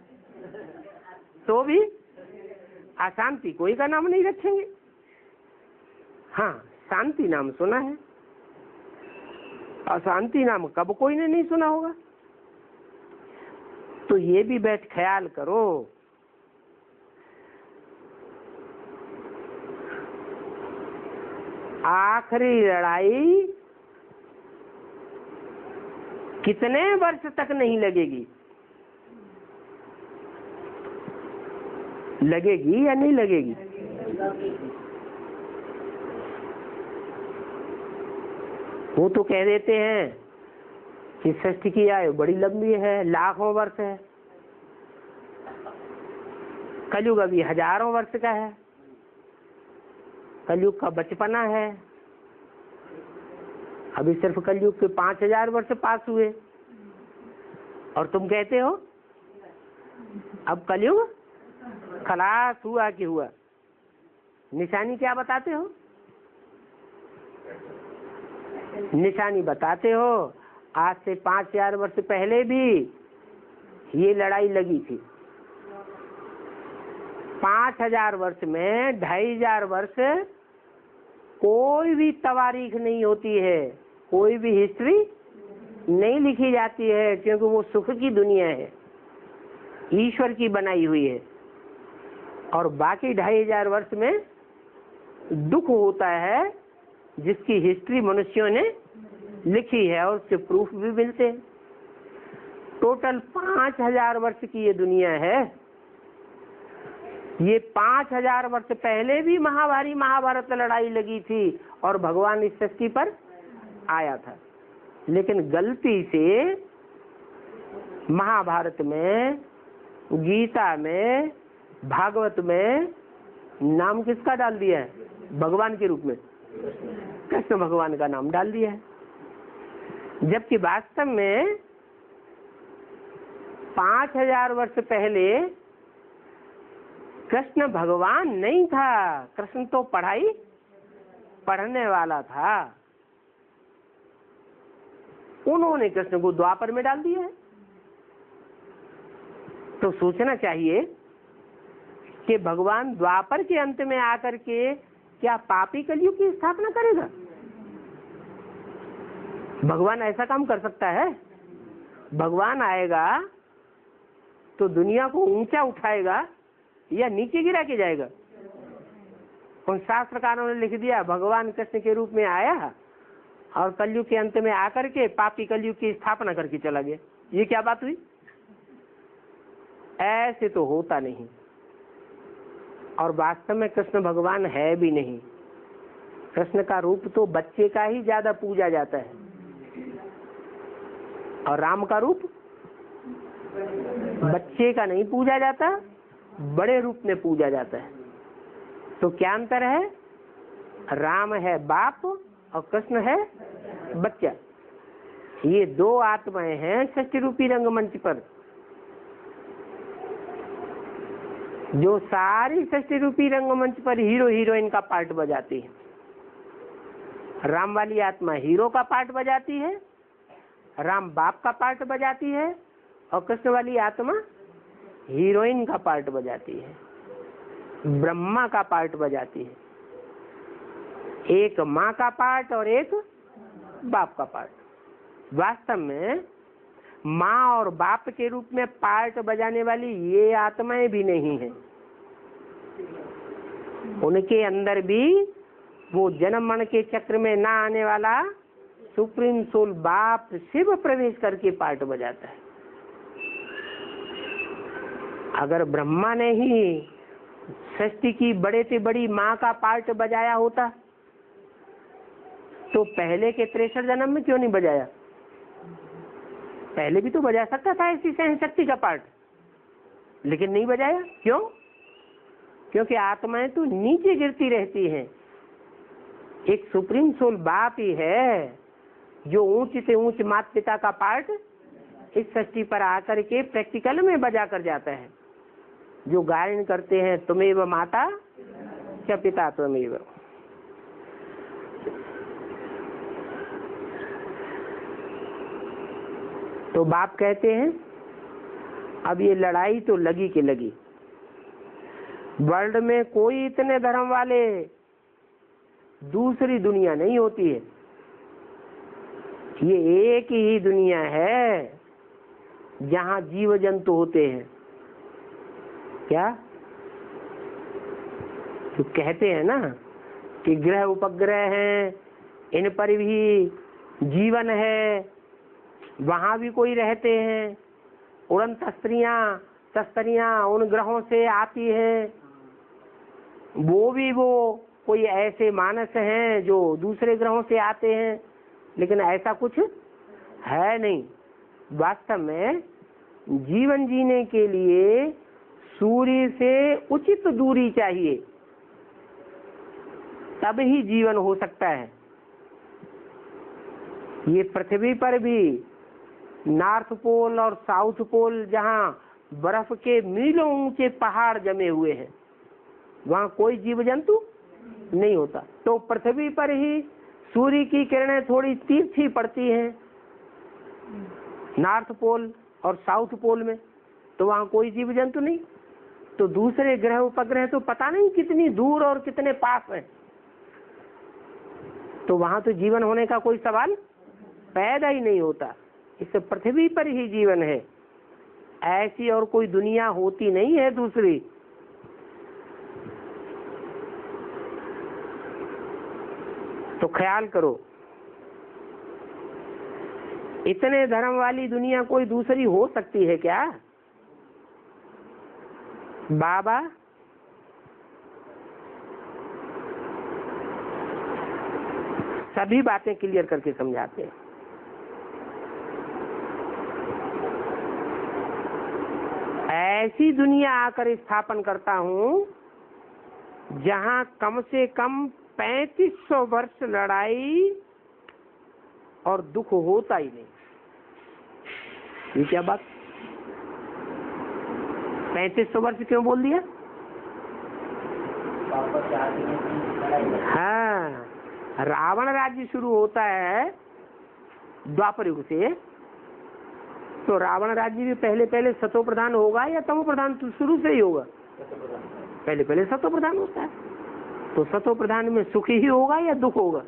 तो भी अशांति कोई का नाम नहीं रखेंगे। हाँ, शांति नाम सुना है, अशांति नाम कब कोई ने नहीं सुना होगा। तो ये भी बैठ ख्याल करो, आखिरी लड़ाई कितने वर्ष तक नहीं लगेगी? लगेगी या नहीं लगेगी? वो तो कह देते हैं कि षष्ठी की आयु बड़ी लंबी है, लाखों वर्ष है, कलयुग अभी हजारों वर्ष का है, कलयुग का बचपना है, अभी सिर्फ कलयुग के 5000 वर्ष पास हुए, और तुम कहते हो अब कलयुग खलास हुआ कि हुआ। निशानी क्या बताते हो? निशानी बताते हो आज से 5000 वर्ष पहले भी ये लड़ाई लगी थी। 5000 वर्ष में 2500 वर्ष कोई भी तवारीख नहीं होती है, कोई भी हिस्ट्री नहीं लिखी जाती है, क्योंकि वो सुख की दुनिया है, ईश्वर की बनाई हुई है। और बाकी 2500 वर्ष में दुख होता है, जिसकी हिस्ट्री मनुष्यों ने लिखी है और उसके प्रूफ भी मिलते हैं। टोटल 5000 वर्ष की ये दुनिया है। ये 5000 वर्ष पहले भी महाभारत लड़ाई लगी थी और भगवान इस सृष्टि पर आया था, लेकिन गलती से महाभारत में, गीता में, भागवत में नाम किसका डाल दिया है? भगवान के रूप में कृष्ण भगवान का नाम डाल दिया है, जबकि वास्तव में 5000 वर्ष पहले कृष्ण भगवान नहीं था, कृष्ण तो पढ़ने वाला था। उन्होंने कृष्ण को द्वापर में डाल दिया है। तो सोचना चाहिए कि भगवान द्वापर के अंत में आकर के क्या पापी कलयुग की स्थापना करेगा? भगवान ऐसा काम कर सकता है? भगवान आएगा तो दुनिया को ऊंचा उठाएगा या नीचे गिरा के जाएगा? उन शास्त्रकारों ने लिख दिया भगवान कृष्ण के रूप में आया और कलयुग के अंत में आकर के पापी कलयुग की स्थापना करके चला गया। ये क्या बात हुई? ऐसे तो होता नहीं, और वास्तव में कृष्ण भगवान है भी नहीं। कृष्ण का रूप तो बच्चे का ही ज्यादा पूजा जाता है, और राम का रूप बच्चे का नहीं पूजा जाता, बड़े रूप में पूजा जाता है। तो क्या अंतर है? राम है बाप और कृष्ण है बच्चा। ये दो आत्माएं हैं षष्ठी रूपी रंगमंच पर, जो सारी षष्ठी रूपी रंगमंच पर हीरो हीरोइन का पार्ट बजाती है। राम वाली आत्मा हीरो का पार्ट बजाती है, राम बाप का पार्ट बजाती है, और कृष्ण वाली आत्मा हीरोइन का पार्ट बजाती है, ब्रह्मा का पार्ट बजाती है। एक माँ का पार्ट और एक बाप का पार्ट। वास्तव में माँ और बाप के रूप में पार्ट बजाने वाली ये आत्माएं भी नहीं है। उनके अंदर भी वो जन्म मरण के चक्र में ना आने वाला सुप्रीम सोल बाप शिव प्रवेश करके पार्ट बजाता है। अगर ब्रह्मा ने ही सृष्टि की बड़े से बड़ी माँ का पार्ट बजाया होता तो पहले के 63 जन्म में क्यों नहीं बजाया? पहले भी तो बजा सकता था ऐसी सहन शक्ति का पार्ट, लेकिन नहीं बजाया। क्यों? क्योंकि आत्माएं तो नीचे गिरती रहती हैं। एक सुप्रीम सोल बाप ही है जो ऊंच से ऊंच माता पिता का पार्ट इस सृष्टि पर आकर के प्रैक्टिकल में बजा कर जाता है, जो गायन करते हैं तुमेव माता च पिता त्वमेव। तो बाप कहते हैं अब ये लड़ाई तो लगी की लगी, वर्ल्ड में कोई इतने धर्म वाले दूसरी दुनिया नहीं होती है, ये एक ही दुनिया है जहां जीव जंतु होते हैं। क्या तो कहते हैं ना कि ग्रह उपग्रह हैं, इन पर भी जीवन है, वहां भी कोई रहते हैं, उड़न तस्तरियां उन ग्रहों से आती हैं, वो कोई ऐसे मानस हैं जो दूसरे ग्रहों से आते हैं, लेकिन ऐसा कुछ है नहीं। वास्तव में जीवन जीने के लिए सूर्य से उचित दूरी चाहिए, तब ही जीवन हो सकता है। ये पृथ्वी पर भी नॉर्थ पोल और साउथ पोल, जहां बर्फ के मीलों ऊंचे पहाड़ जमे हुए हैं, वहां कोई जीव जंतु नहीं होता। तो पृथ्वी पर ही सूर्य की किरणें थोड़ी तिरछी पड़ती हैं नॉर्थ पोल और साउथ पोल में, तो वहां कोई जीव जंतु नहीं। तो दूसरे ग्रह उपग्रह तो पता नहीं कितनी दूर और कितने पास है, तो वहां तो जीवन होने का कोई सवाल पैदा ही नहीं होता। इस पृथ्वी पर ही जीवन है, ऐसी और कोई दुनिया होती नहीं है दूसरी। तो ख्याल करो, इतने धर्म वाली दुनिया कोई दूसरी हो सकती है क्या? बाबा सभी बातें क्लियर करके समझाते हैं। ऐसी दुनिया आकर स्थापन करता हूं जहां कम से कम 3500 वर्ष लड़ाई और दुख होता ही नहीं। ये क्या बात, 3500 वर्ष क्यों बोल दिया? हाँ, रावण राज्य शुरू होता है द्वापर युग से, तो रावण राज्य भी पहले सतो प्रधान होगा या तमो प्रधान? शुरू से ही होगा, पहले सतो प्रधान होता है। तो सतो प्रधान में सुख ही होगा या दुख होगा?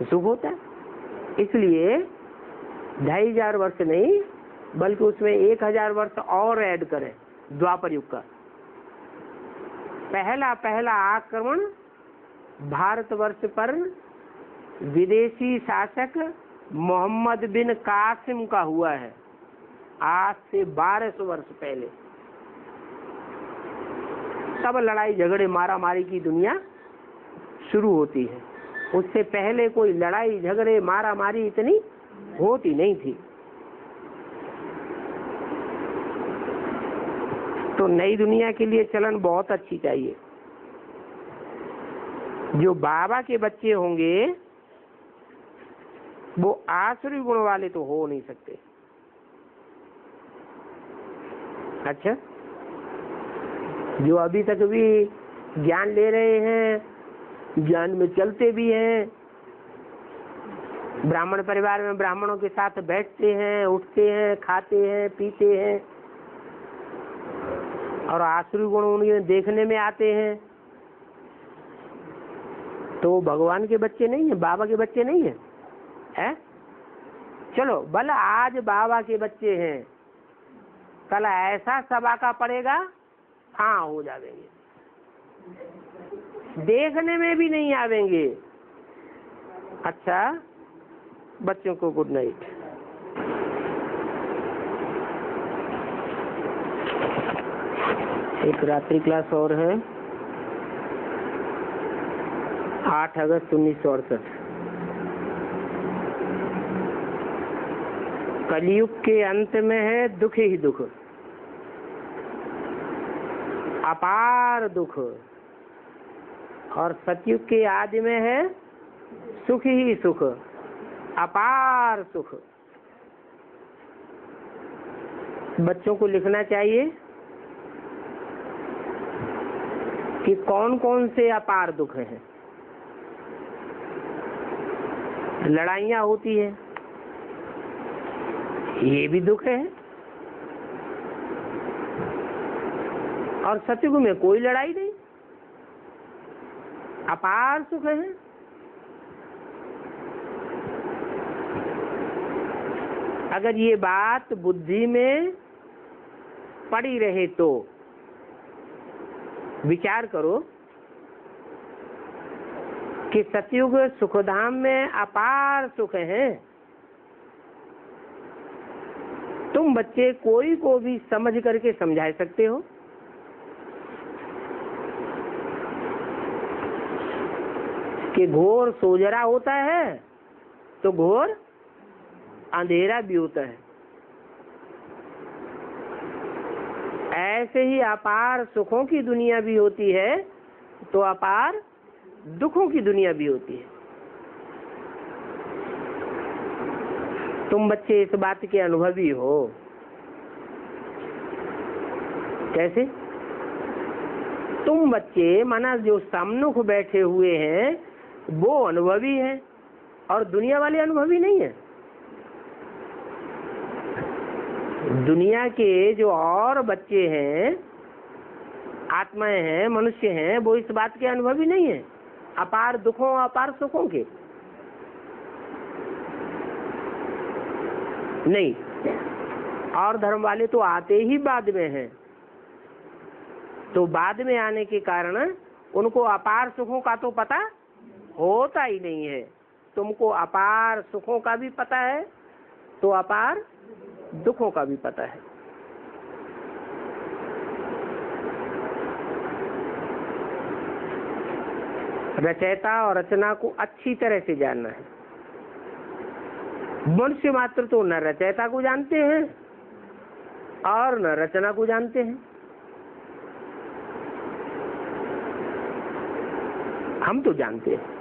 सुख होता है। इसलिए 2500 वर्ष नहीं, बल्कि उसमें 1000 वर्ष और ऐड करें द्वापर युग का। पहला आक्रमण भारतवर्ष पर विदेशी शासक मोहम्मद बिन कासिम का हुआ है, आज से 1200 वर्ष पहले। तब लड़ाई झगड़े मारा मारी की दुनिया शुरू होती है, उससे पहले कोई लड़ाई झगड़े मारा मारी इतनी होती नहीं थी। तो नई दुनिया के लिए चलन बहुत अच्छी चाहिए। जो बाबा के बच्चे होंगे वो आसुरी गुण वाले तो हो नहीं सकते। अच्छा, जो अभी तक भी ज्ञान ले रहे हैं, ज्ञान में चलते भी हैं, ब्राह्मण परिवार में ब्राह्मणों के साथ बैठते हैं, उठते हैं, खाते हैं, पीते हैं, और आसुरी गुण उन्हें देखने में आते हैं, तो भगवान के बच्चे नहीं है, बाबा के बच्चे नहीं है, है? चलो भला आज बाबा के बच्चे हैं, कल ऐसा सभा का पड़ेगा, हाँ हो जाएंगे, देखने में भी नहीं आवेंगे। अच्छा, बच्चों को गुड नाइट। एक रात्रि क्लास और है, 8 अगस्त 1968। कलयुग के अंत में है दुख ही दुख, अपार दुख, और सतयुग के आदि में है सुख ही सुख, अपार सुख। बच्चों को लिखना चाहिए कि कौन कौन से अपार दुख हैं। लड़ाइयाँ होती है, ये भी दुख है, और सतयुग में कोई लड़ाई नहीं, अपार सुख है। अगर ये बात बुद्धि में पड़ी रहे तो विचार करो कि सतयुग सुखधाम में अपार सुख है। तुम बच्चे कोई को भी समझ करके समझा सकते हो कि घोर सोजरा होता है तो घोर अंधेरा भी होता है। ऐसे ही अपार सुखों की दुनिया भी होती है तो अपार दुखों की दुनिया भी होती है। तुम बच्चे इस बात के अनुभवी हो। कैसे? तुम बच्चे माना जो सम्मुख बैठे हुए हैं वो अनुभवी हैं और दुनिया वाले अनुभवी नहीं है। दुनिया के जो और बच्चे हैं, आत्माएं हैं, मनुष्य हैं, वो इस बात के अनुभवी नहीं है अपार दुखों अपार सुखों के। नहीं, और धर्म वाले तो आते ही बाद में हैं, तो बाद में आने के कारण उनको अपार सुखों का तो पता होता ही नहीं है। तुमको अपार सुखों का भी पता है तो अपार दुखों का भी पता है। रचयिता और रचना को अच्छी तरह से जानना है। मनुष्य मात्र तो न रचयिता को जानते हैं और न रचना को जानते हैं। हम तो जानते हैं।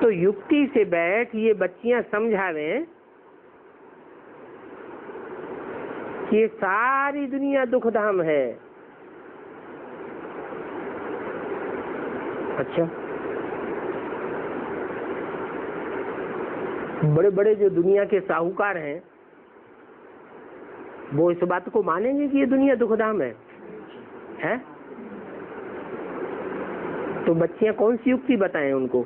तो युक्ति से बैठ ये बच्चियां समझावें कि ये सारी दुनिया दुखधाम है। अच्छा, बड़े बड़े जो दुनिया के साहूकार हैं वो इस बात को मानेंगे कि ये दुनिया दुखधाम है? तो बच्चियां कौन सी युक्ति बताएं उनको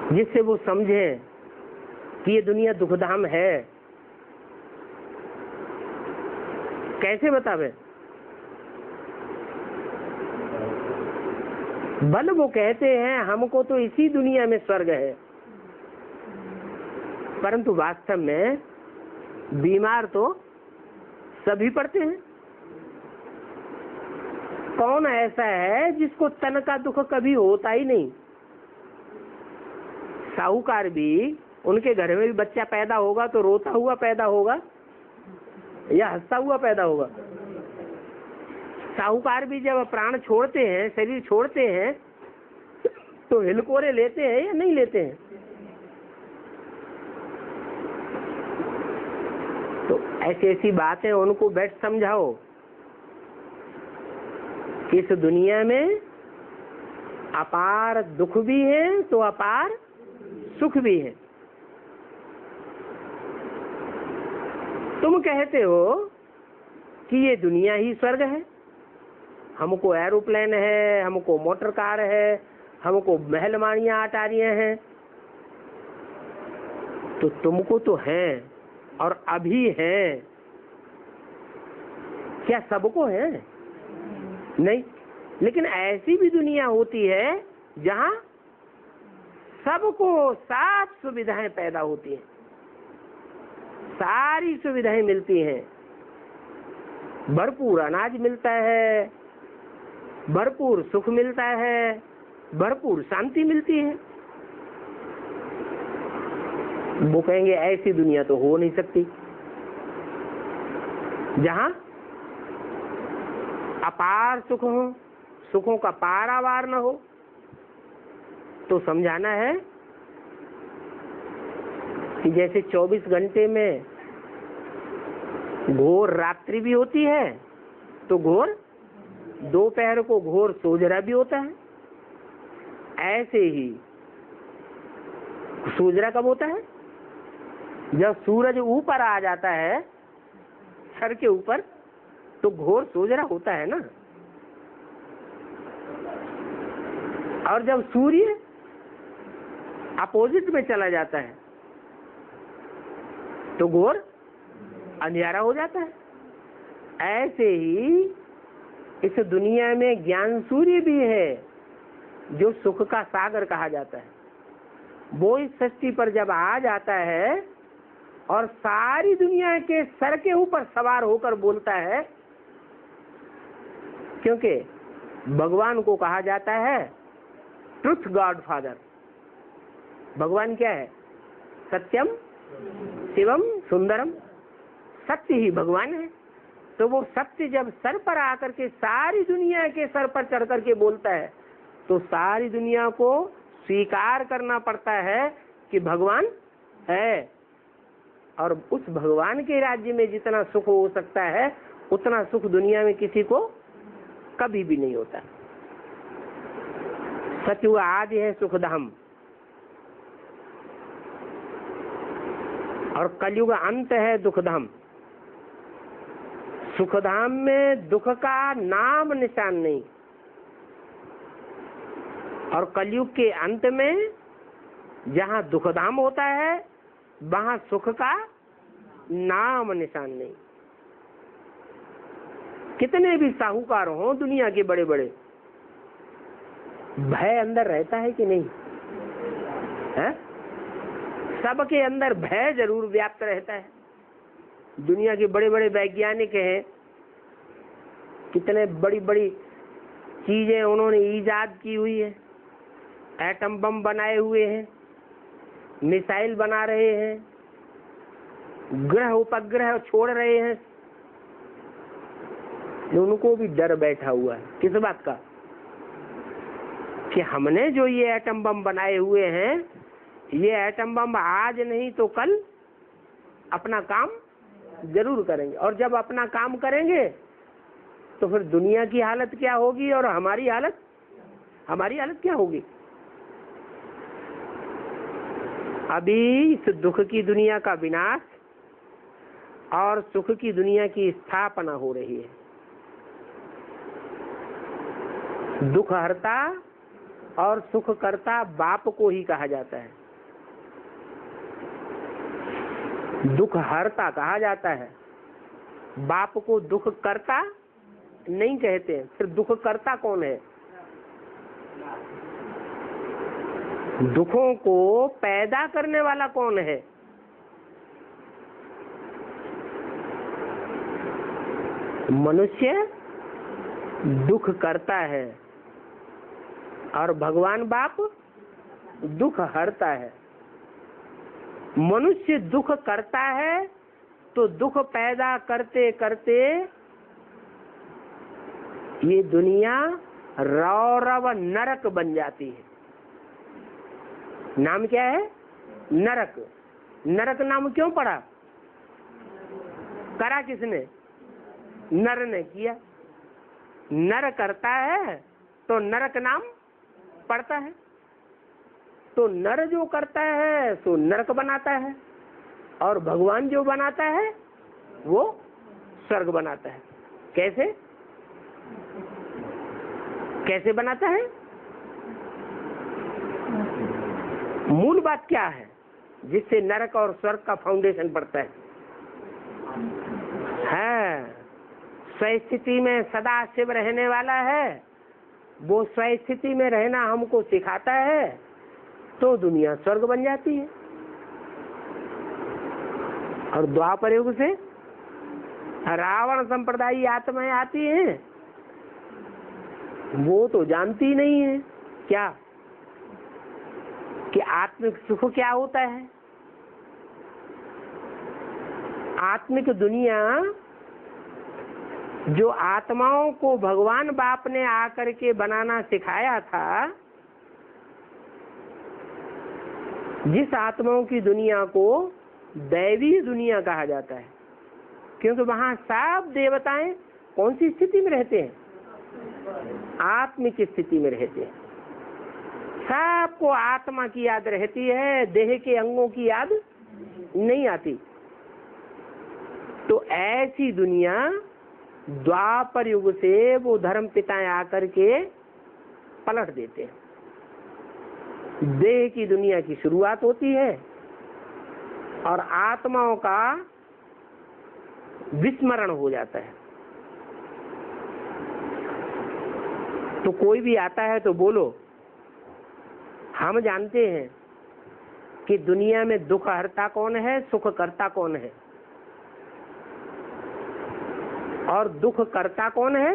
जिससे वो समझें कि ये दुनिया दुखधाम है? कैसे बतावे? बल वो कहते हैं हमको तो इसी दुनिया में स्वर्ग है, परंतु वास्तव में बीमार तो सभी पड़ते हैं। कौन ऐसा है जिसको तन का दुख कभी होता ही नहीं? साहूकार भी, उनके घर में भी बच्चा पैदा होगा तो रोता हुआ पैदा होगा या हंसता हुआ पैदा होगा? साहूकार भी जब प्राण छोड़ते हैं, शरीर छोड़ते हैं, तो हिलकोरे लेते हैं या नहीं लेते हैं? तो ऐसी ऐसी बातें उनको बैठ समझाओ कि इस दुनिया में अपार दुख भी है तो अपार सुख भी है। तुम कहते हो कि ये दुनिया ही स्वर्ग है, हमको एरोप्लेन है, हमको मोटर कार है, हमको महल माड़ियां अटारियां हैं, तो तुमको तो है और अभी है। क्या सबको है? नहीं, लेकिन ऐसी भी दुनिया होती है जहां सबको सब सुविधाएं पैदा होती हैं, सारी सुविधाएं मिलती हैं, भरपूर अनाज मिलता है, भरपूर सुख मिलता है, भरपूर शांति मिलती है। वो कहेंगे ऐसी दुनिया तो हो नहीं सकती जहां अपार सुख हो, सुखों का पारावार न हो। तो समझाना है कि जैसे 24 घंटे में घोर रात्रि भी होती है, तो घोर दोपहर को घोर सोजरा भी होता है। ऐसे ही सोजरा कब होता है? जब सूरज ऊपर आ जाता है सर के ऊपर, तो घोर सोजरा होता है ना। और जब सूर्य अपोजिट में चला जाता है तो घोर अंधेरा हो जाता है। ऐसे ही इस दुनिया में ज्ञान सूर्य भी है, जो सुख का सागर कहा जाता है। वो इस सृष्टि पर जब आ जाता है और सारी दुनिया के सर के ऊपर सवार होकर बोलता है, क्योंकि भगवान को कहा जाता है ट्रुथ गॉड फादर। भगवान क्या है? सत्यम शिवम सुंदरम, सत्य ही भगवान है। तो वो सत्य जब सर पर आकर के सारी दुनिया के सर पर चढ़ करके बोलता है, तो सारी दुनिया को स्वीकार करना पड़ता है कि भगवान है। और उस भगवान के राज्य में जितना सुख हो सकता है, उतना सुख दुनिया में किसी को कभी भी नहीं होता। सतयुग आदि है सुखधाम, और कलयुग अंत है दुखधाम। सुखधाम में दुख का नाम निशान नहीं, और कलयुग के अंत में जहाँ दुखधाम होता है वहाँ सुख का नाम निशान नहीं। कितने भी साहूकार हों दुनिया के बड़े बड़े, भय अंदर रहता है कि नहीं है? सबके अंदर भय जरूर व्याप्त रहता है। दुनिया के बड़े बड़े वैज्ञानिक हैं, कितने बड़ी बड़ी चीजें उन्होंने ईजाद की हुई है। एटम बम बनाए हुए हैं, मिसाइल बना रहे हैं, ग्रह उपग्रह छोड़ रहे हैं। उनको भी डर बैठा हुआ है, किस बात का? कि हमने जो ये एटम बम बनाए हुए हैं, ये एटम बम आज नहीं तो कल अपना काम जरूर करेंगे। और जब अपना काम करेंगे तो फिर दुनिया की हालत क्या होगी और हमारी हालत क्या होगी? अभी इस दुख की दुनिया का विनाश और सुख की दुनिया की स्थापना हो रही है। दुख हरता और सुख करता बाप को ही कहा जाता है। दुख हरता कहा जाता है, बाप को दुख करता नहीं कहते। फिर दुख करता कौन है? दुखों को पैदा करने वाला कौन है? मनुष्य दुख करता है और भगवान बाप दुख हरता है। मनुष्य दुख करता है तो दुख पैदा करते करते ये दुनिया रौरव नरक बन जाती है। नाम क्या है? नरक। नरक नाम क्यों पड़ा? करा किसने? नर ने किया। नर करता है तो नरक नाम पड़ता है। तो नर जो करता है सो नरक बनाता है, और भगवान जो बनाता है वो स्वर्ग बनाता है। कैसे कैसे बनाता है? मूल बात क्या है जिससे नरक और स्वर्ग का फाउंडेशन पड़ता है? स्वस्थिति में सदा शिव रहने वाला है। वो स्वस्थिति में रहना हमको सिखाता है, तो दुनिया स्वर्ग बन जाती है। और द्वापर युग से रावण संप्रदाय आत्माएं आती हैं, वो तो जानती नहीं है क्या कि आत्मिक सुख क्या होता है। आत्मिक दुनिया जो आत्माओं को भगवान बाप ने आकर के बनाना सिखाया था, जिस आत्माओं की दुनिया को दैवी दुनिया कहा जाता है, क्योंकि वहां सब देवताएं कौन सी स्थिति में रहते हैं? आत्मिक स्थिति में रहते हैं। सबको आत्मा की याद रहती है, देह के अंगों की याद नहीं आती। तो ऐसी दुनिया द्वापर युग से वो धर्म पिताएं आकर के पलट देते हैं। देह की दुनिया की शुरुआत होती है और आत्माओं का विस्मरण हो जाता है। तो कोई भी आता है तो बोलो, हम जानते हैं कि दुनिया में दुख हरता कौन है, सुख करता कौन है, और दुख करता कौन है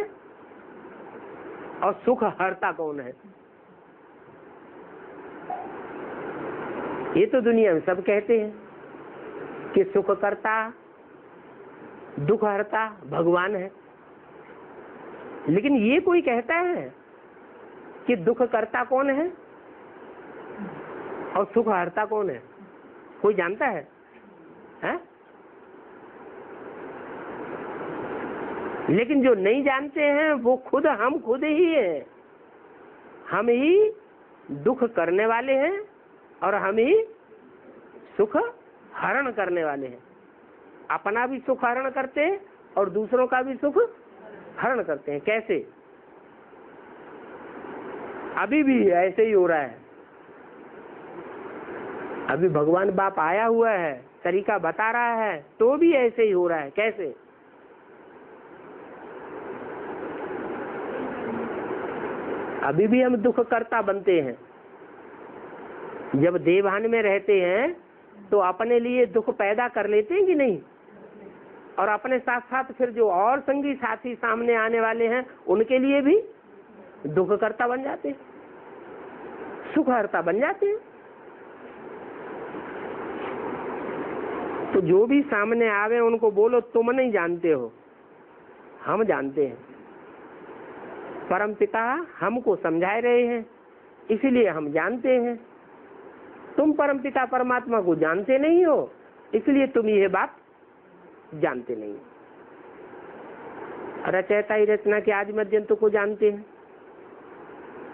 और सुख हरता कौन है। ये तो दुनिया में सब कहते हैं कि सुख करता दुख हरता भगवान है, लेकिन ये कोई कहता है कि दुख करता कौन है और सुख हरता कौन है? कोई जानता है? लेकिन जो नहीं जानते हैं वो हम खुद ही हैं। हम ही दुख करने वाले हैं और हम ही सुख हरण करने वाले हैं। अपना भी सुख हरण करते हैं और दूसरों का भी सुख हरण करते हैं। कैसे? अभी भी ऐसे ही हो रहा है। अभी भगवान बाप आया हुआ है, तरीका बता रहा है, तो भी ऐसे ही हो रहा है। कैसे? अभी भी हम दुख करता बनते हैं। जब देवहान में रहते हैं तो अपने लिए दुख पैदा कर लेते हैं कि नहीं, और अपने साथ साथ फिर जो और संगी साथी सामने आने वाले हैं उनके लिए भी दुख करता बन जाते हैं, सुख हरता बन जाते हैं। तो जो भी सामने आवे उनको बोलो, तुम नहीं जानते हो, हम जानते हैं। परम पिता हमको समझा रहे हैं, इसीलिए हम जानते हैं। तुम परम पिता परमात्मा को जानते नहीं हो, इसलिए तुम यह बात जानते नहीं। रचयिता ही रचना के आदि मध्यंत को जानते हैं,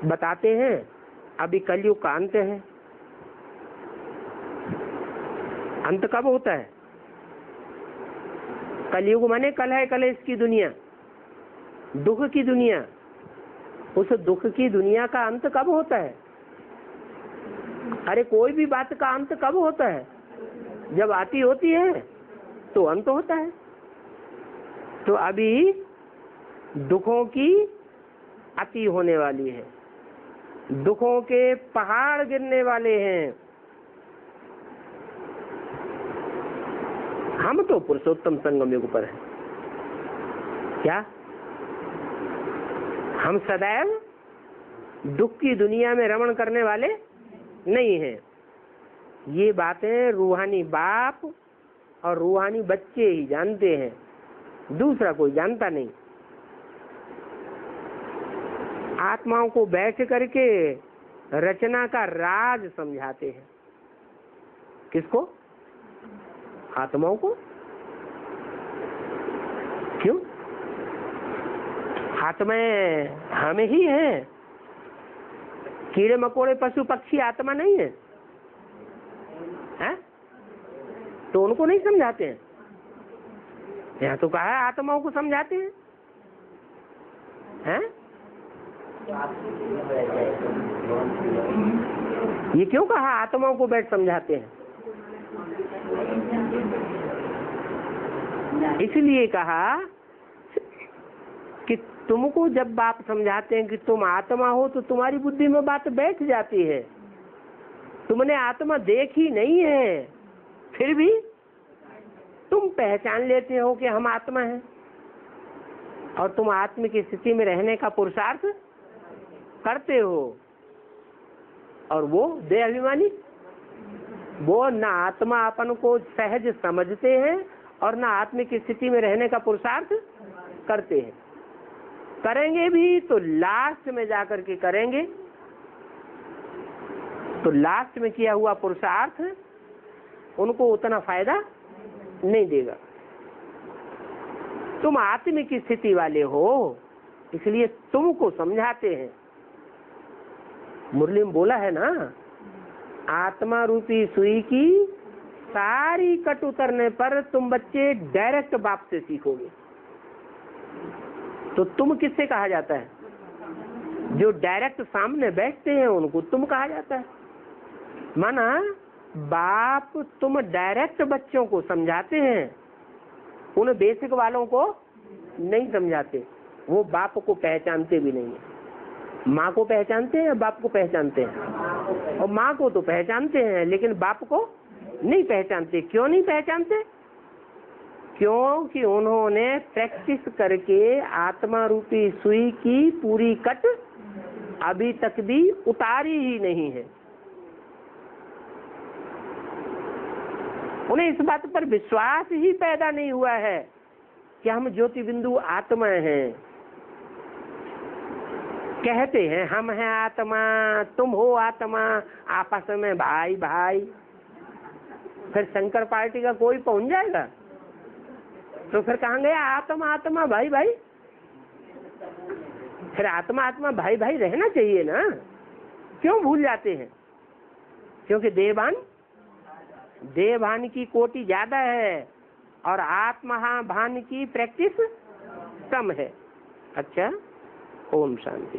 बताते हैं। अभी कलयुग का अंत है। अंत कब होता है? कलयुग माने कल है कलेश की दुनिया, दुख की दुनिया। उस दुख की दुनिया का अंत कब होता है? अरे कोई भी बात का अंत कब होता है? जब आती होती है तो अंत होता है। तो अभी दुखों की अति होने वाली है, दुखों के पहाड़ गिरने वाले हैं। हम तो पुरुषोत्तम संगम युग पर हैं। क्या हम सदैव दुख की दुनिया में रमण करने वाले नहीं हैं? ये बातें रूहानी बाप और रूहानी बच्चे ही जानते हैं, दूसरा कोई जानता नहीं। आत्माओं को बैठ करके रचना का राज समझाते हैं। किसको? आत्माओं को। क्यों? आत्माएं हमें ही हैं। कीड़े मकोड़े पशु पक्षी आत्मा नहीं है, हैं? तो उनको नहीं समझाते हैं। यहाँ तो कहा है आत्माओं को समझाते हैं, हैं? ये क्यों कहा आत्माओं को बैठ समझाते हैं? इसलिए कहा कि तुमको जब बाप समझाते हैं कि तुम आत्मा हो तो तुम्हारी बुद्धि में बात बैठ जाती है। तुमने आत्मा देखी नहीं है, फिर भी तुम पहचान लेते हो कि हम आत्मा हैं, और तुम आत्मा की स्थिति में रहने का पुरुषार्थ करते हो। और वो देह अभिमानी, वो ना आत्मा अपन को सहज समझते हैं और ना आत्मा की स्थिति में रहने का पुरुषार्थ करते हैं। करेंगे भी तो लास्ट में जाकर के करेंगे तो लास्ट में किया हुआ पुरुषार्थ उनको उतना फायदा नहीं देगा। तुम आत्मिक स्थिति वाले हो, इसलिए तुमको समझाते हैं। मुरली में बोला है ना, आत्मा रूपी सुई की सारी कट उतरने पर तुम बच्चे डायरेक्ट बाप से सीखोगे। तो तुम किससे कहा जाता है? जो डायरेक्ट सामने बैठते हैं उनको तुम कहा जाता है। माना बाप तुम डायरेक्ट बच्चों को समझाते हैं, उन बेसिक वालों को नहीं समझाते। वो बाप को पहचानते भी नहीं है। माँ को पहचानते हैं, बाप को पहचानते हैं। और माँ को तो पहचानते हैं लेकिन बाप को नहीं पहचानते। क्यों नहीं पहचानते? क्योंकि उन्होंने प्रैक्टिस करके आत्मा रूपी सुई की पूरी कट अभी तक भी उतारी ही नहीं है। उन्हें इस बात पर विश्वास ही पैदा नहीं हुआ है कि हम ज्योति बिंदु आत्मा हैं। कहते हैं हम हैं आत्मा, तुम हो आत्मा, आपस में भाई भाई। फिर शंकर पार्टी का कोई पहुंच जाएगा तो फिर कहाँ गया आत्मा आत्मा भाई भाई? फिर आत्मा आत्मा भाई भाई रहना चाहिए ना। क्यों भूल जाते हैं? क्योंकि देवभान की कोटि ज्यादा है और आत्मभान की प्रैक्टिस कम है। अच्छा, ओम शांति।